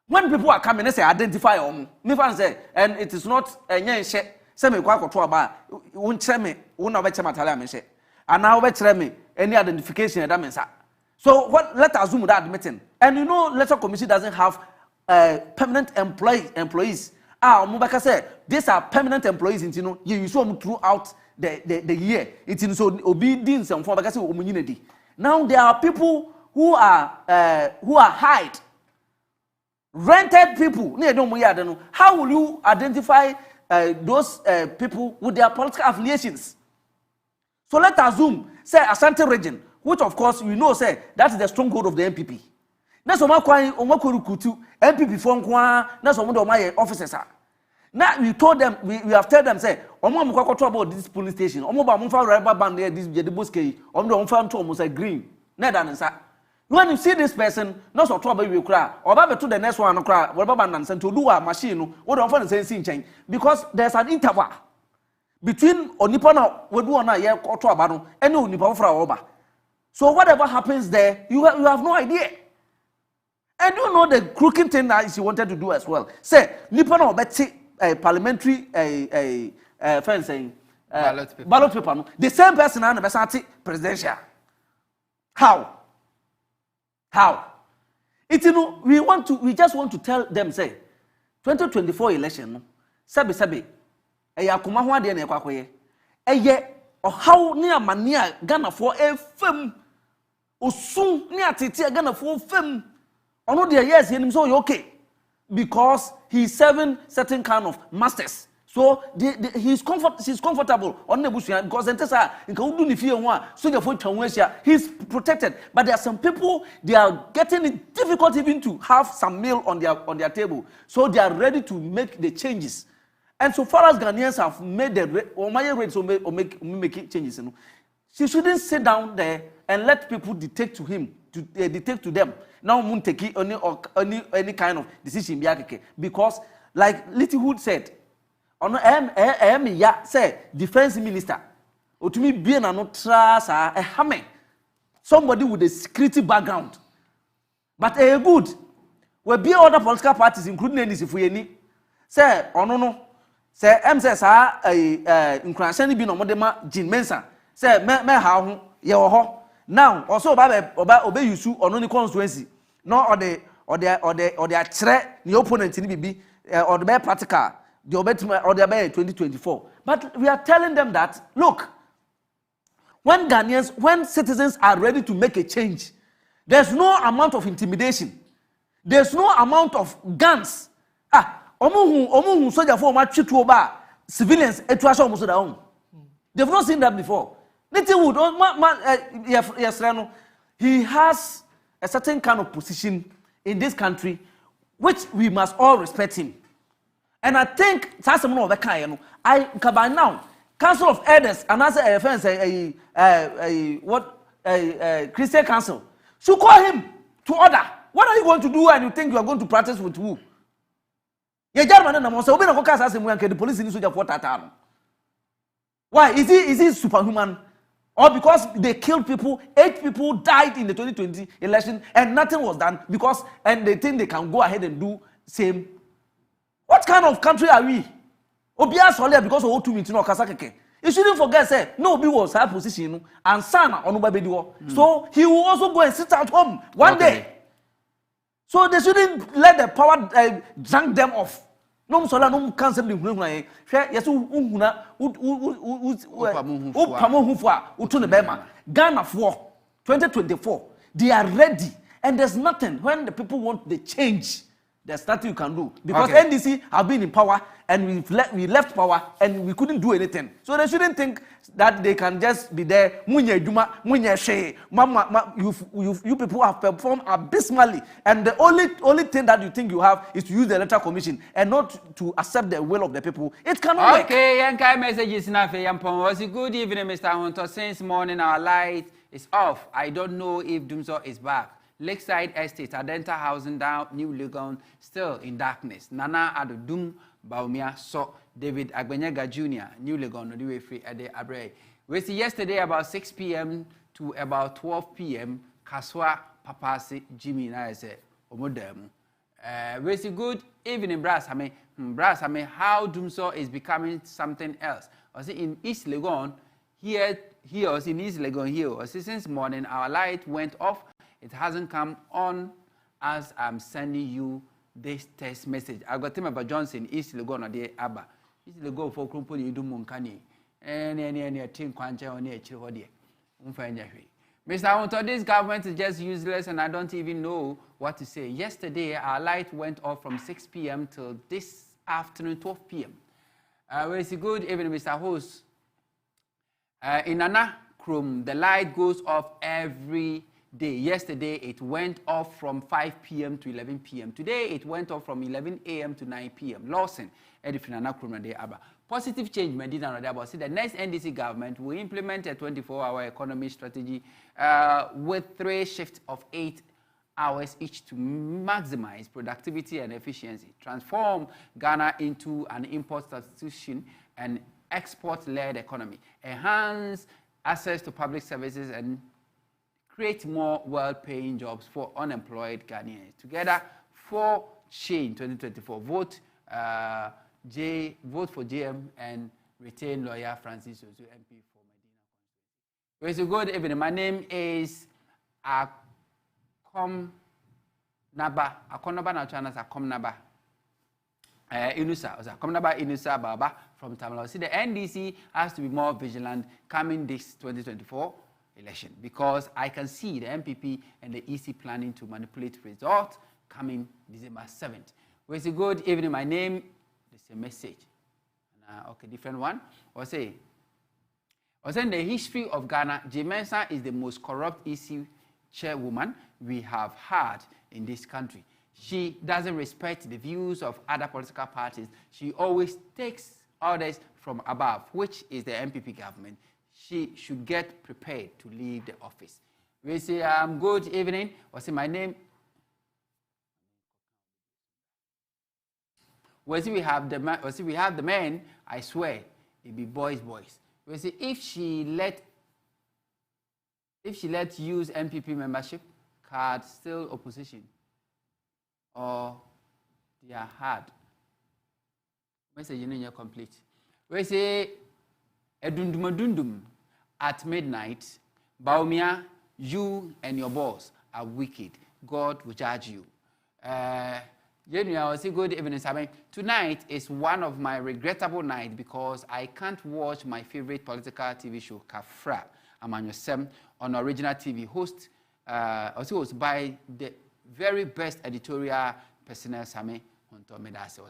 When people are coming, they say identify omo. Me fan say, and it is not enye she. Say me kwa koto aba, won kire me, won na be kire matale am she. And now be kire me any identification that means. So what? Let's assume that admitting. And you know, electoral commission doesn't have permanent employees. Say these are permanent employees. You know, you saw them throughout the year. It's in so obedience and for now there are people who are hired, rented people. How will you identify those people with their political affiliations? So let's assume, say, Ashanti region, which of course we know, say, that is the stronghold of the MPP. That's why MPP for that's what my officers are. Now we told them, we have told them, say, about this police station, this green. When you see this person, not so trouble you cry, or to the next one cry, to do a machine, what don't change because there's an interval between Onipana, Waduna, Kotrabano, and Onipa for Oba. So whatever happens there, you have no idea. And you know the crooked thing that she wanted to do as well. Say, Nipano Betty parliamentary friend saying ballot paper. The same person and the presidential. How? It you know we just want to tell them say 2024 election, sabi. Akuma ho ade na ekwakoye eye how near mania Ghana for fam osun ni atete agana fo fam ono de yes him so okay because he's serving certain kind of masters. So she's comfortable on the bush because he's protected. But there are some people, they are getting it difficult even to have some meal on their table. So they are ready to make the changes. And so far as Ghanaians have made the rates or make changes, she shouldn't sit down there and let people dictate to him, dictate to them. Now, take any kind of decision because, like Littlewood said, say defense minister otumi be na no trasa ehame somebody with a security background but good we be other political parties including NDC for any say ono no say say sa inclusion bi no modema Jean Mensa say me ha ho ye wo ho now also oba use ono ni constituency no or the akere the opponent ni bibi or the practical the other 2024. But we are telling them that, look, when citizens are ready to make a change, there's no amount of intimidation. There's no amount of guns. Civilians, they've not seen that before. He has a certain kind of position in this country, which we must all respect him. And I think that's some of the kind. By now, Council of Elders and as a Christian Council should call him to order. What are you going to do and you think you are going to practice with who? The police in why is he superhuman? Or because they killed people, 8 people died in the 2020 election and nothing was done and they think they can go ahead and do same. What kind of country are we? Obia Solia because of 2 minutes no Kasakeke. You shouldn't forget, say, no, be was high position and son on Ubabediwo. So he will also go and sit at home one day. So they shouldn't let the power drink them off. No sola no cancel the room. Yes, Ghana for 2024. They are ready. And there's nothing when the people want the change. There's nothing you can do because NDC have been in power and we left power and we couldn't do anything. So they shouldn't think that they can just be there. You people have performed abysmally, and the only thing that you think you have is to use the electoral commission and not to accept the will of the people. It cannot work. Okay, Yankai messages now. Good evening, Mr. Huntor. Since morning our light is off. I don't know if Dumso is back. Lakeside Estate, Adenta Housing down, New Legon, still in darkness. Nana Adudum, Baumia, so David Agbenyega Jr., New Legon, no way free at the Abre. We see yesterday about 6 p.m. to about 12 p.m. Kaswa Papasi Jimmy Naise Omodemu. We see good evening, Brasame. Brasame, how Dumso is becoming something else. I see in East Legon, here was in East Legon here. Since morning, our light went off. It hasn't come on as I'm sending you this text message. I got him about Johnson, East Legon, or the Abba. East Legon for Krumpo, you do Munkani. Any team quancha on the Chilhodier. Mr. Hunter, this government is just useless and I don't even know what to say. Yesterday, our light went off from 6 p.m. till this afternoon, 12 p.m. Well, it's a good evening, Mr. Host. In Nana Krum, the light goes off every day. Yesterday, it went off from 5 p.m. to 11 p.m. Today, it went off from 11 a.m. to 9 p.m. Lawson, positive change, Medina, about the next NDC government will implement a 24-hour economy strategy with 3 shifts of 8 hours each to maximize productivity and efficiency, transform Ghana into an import substitution and export-led economy, enhance access to public services, and create more well-paying jobs for unemployed Ghanaians. Together for change 2024. Vote for JM and retain lawyer Francis Ozu, MP for Medina. So good evening. My name is Akom Naba. Akom Naba na chana sa Akom Naba. Inusa, Akom Naba Inusa Baba from Tamale. See, the NDC has to be more vigilant coming this 2024. election, because I can see the MPP and the EC planning to manipulate results coming December 7th. We say, good evening, my name, this is a message. Okay, different one. Or say, in the history of Ghana, J. Mensah is the most corrupt EC chairwoman we have had in this country. She doesn't respect the views of other political parties. She always takes orders from above, which is the MPP government. She should get prepared to leave the office. We say, good evening. Or say, my name. We have the men, I swear, it be boys. We say, if she let use MPP membership card, still opposition, or they are hard. Message in complete. We say, edundum at midnight, Baumia, you and your boss are wicked. God will judge you. Good evening, Saben. Tonight is one of my regrettable nights because I can't watch my favorite political TV show, Kafra, Amanyosem, on original TV, hosted by the very best editorial personnel, Same Huntor Medase,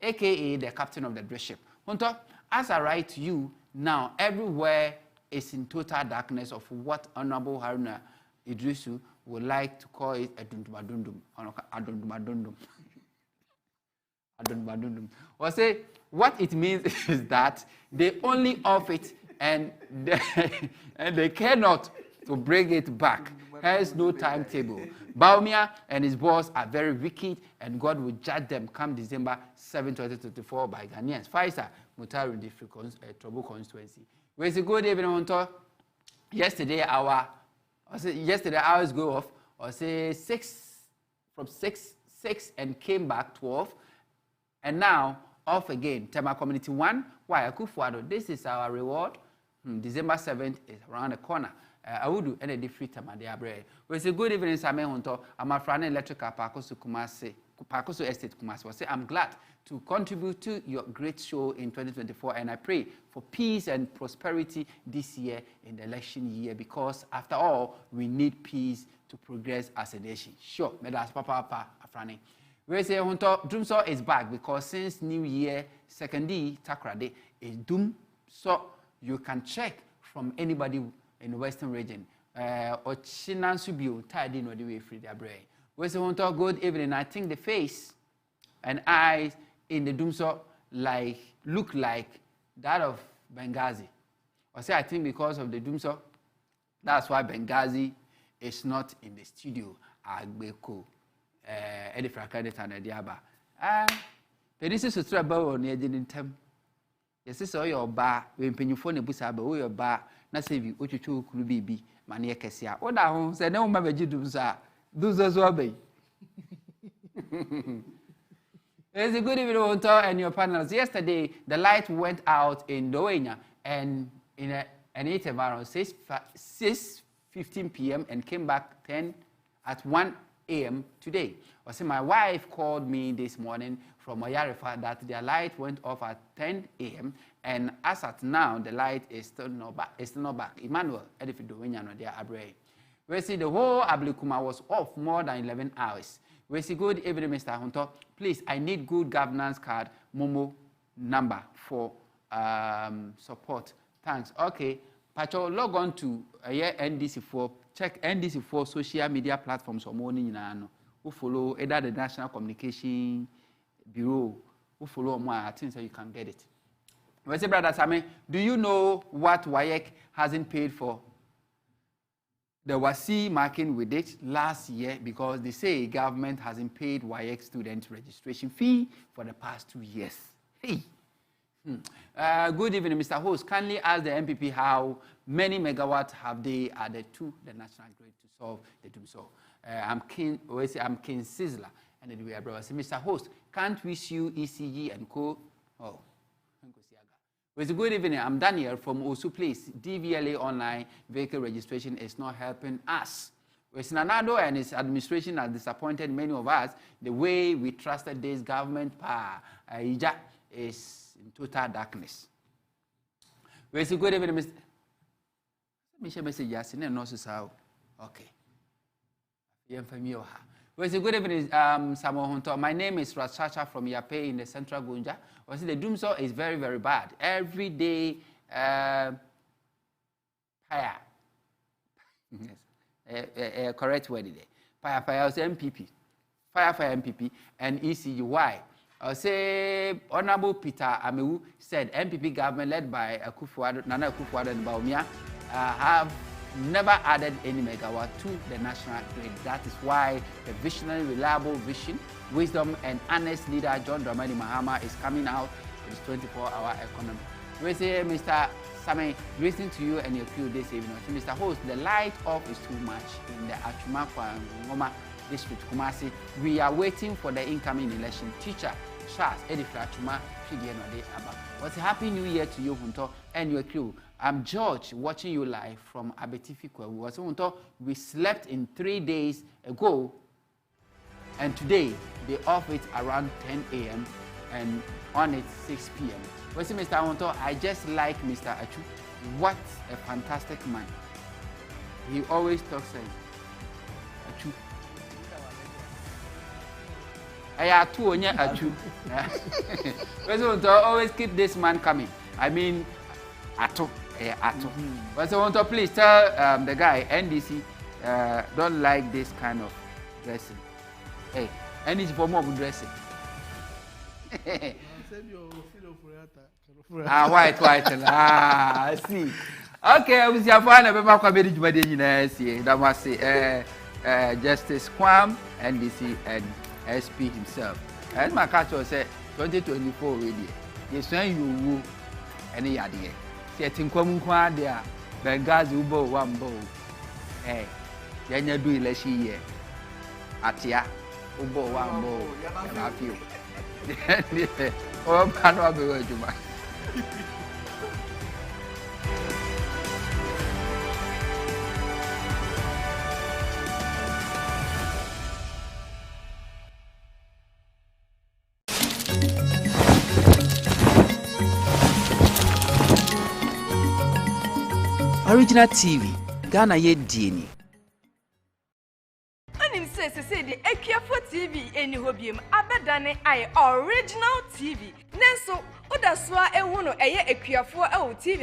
aka the captain of the dress ship. Huntor, as I write to you now, everywhere is in total darkness of what Honorable Haruna Idrisu would like to call it Adundumadundum. Or say, what it means is that they only off it and they cannot to bring it back. Hence no timetable. Baumia and his boss are very wicked, and God will judge them come December 7, 2024 by Ghanaians. Faisal Mutaru Trouble constituency. We say, good evening, Huntor. Yesterday hours go off, or say 6 and came back 12, and now off again. Tema Community 1, why Akufuado? This is our reward. December 7th is around the corner. I would do any different time at the Abre. We say, good evening, Samuel Huntor. I'm a friend electrical Pakoso Estate Kumasi. We say, I'm glad to contribute to your great show in 2024, and I pray for peace and prosperity this year in the election year, because after all, we need peace to progress as a nation. Sure, Medas Papa Afrani. We say, Huntor, Doomso is back because since New Year, 2nd Takrade is Doom, so you can check from anybody in the Western region. Or Chinan Subio, tied in the way free their brain. We say, Huntor, good evening. I think the face and eyes in the Doomso look like that of Benghazi. Or say, I think because of the Doomso, that's why Benghazi is not in the studio. Agbeko. Edifra credit and Diaba. This is a trouble on the engine term. Yes, it's all your bar when you phone a busaba or your bar, not save you, what you two could be, Mania Cassia. What I won't say, no, my Jews do those obey. There's a good evening, Huntor, and your panels. Yesterday, the light went out in Doenia and in an 8 around 6:15 p.m. and came back at 1 a.m. today. I say my wife called me this morning from Oyarifa that their light went off at 10 a.m. and as at now the light is still not back. Emmanuel, we see the whole Ablikuma was off more than 11 hours. We see good evening, Mr. Huntor. Please, I need good governance card, Momo number for support. Thanks. Okay. Pacho, log on to NDC4. Check NDC4 social media platforms or morning who follow either the National Communication Bureau, who follow more. I think so you can get it. We say, Brother Same, do you know what WAEC hasn't paid for? There was C marking with it last year because they say government hasn't paid WAEC student registration fee for the past 2 years. Hey. Good evening, Mr. Host. Kindly ask the MPP how many megawatts have they added to the national grid to solve the Doomso. I'm King Sizzler, and then we are brothers. Mr. Host, can't we sue ECG and Co? Oh, well, good evening. I'm Daniel from Osu Place. DVLA online vehicle registration is not helping us. Sinanado and his administration has disappointed many of us. The way we trusted this government is in total darkness. We say good evening, Mr. Me share message yes no no so okay. Well, good evening, Samuel Huntor. My name is Rachacha from Yape in the Central Gunja. Well, the doomsday is very, very bad. Every day, fire. Yes, correct word today. Fire was MPP. Fire MPP and ECU. Why? Say Honorable Peter Amewu said MPP government led by Nana Akufo-Addo and Bawumia have never added any megawatt to the national grid. That is why the visionary, reliable vision, wisdom, and honest leader John Dramani Mahama is coming out with his 24-hour economy. We say, Mr. Same, listening to you and your crew this evening. So, Mr. Host, the light off is too much in the Achuma district, Kumasi. We are waiting for the incoming election. Teacher Charles Edifra Achuma, what's a happy new year to you, Huntor, and your crew. I'm George, watching you live from Abetifikwa. We slept in 3 days ago, and today they off it around 10 a.m. and on it 6 p.m. Well, see, Mr. Huntor, I just like Mr. Achu. What a fantastic man. He always talks sense. Achu. Well, always keep this man coming. I mean, Ato. But so want to please tell the guy NDC don't like this kind of dressing. Hey, and it's for more dressing. White. I see. Okay, we see a fan of a comedy. That must say Justice Kwam, NDC, and SP himself. As my catcher said, 2024 already. Yes, when you woo any idea. Setting common quad there, Bengazi Ubo, one bow. Eh, then you do election year. Atia, Ubo, one bow, and I feel. Oh, man, I'll be with you, man. Original TV, Ghana ye Dini. Anim say the Equiafo TV any hobium abedane I original TV. Nenso, Odaswa e wono eye Equiafo TV.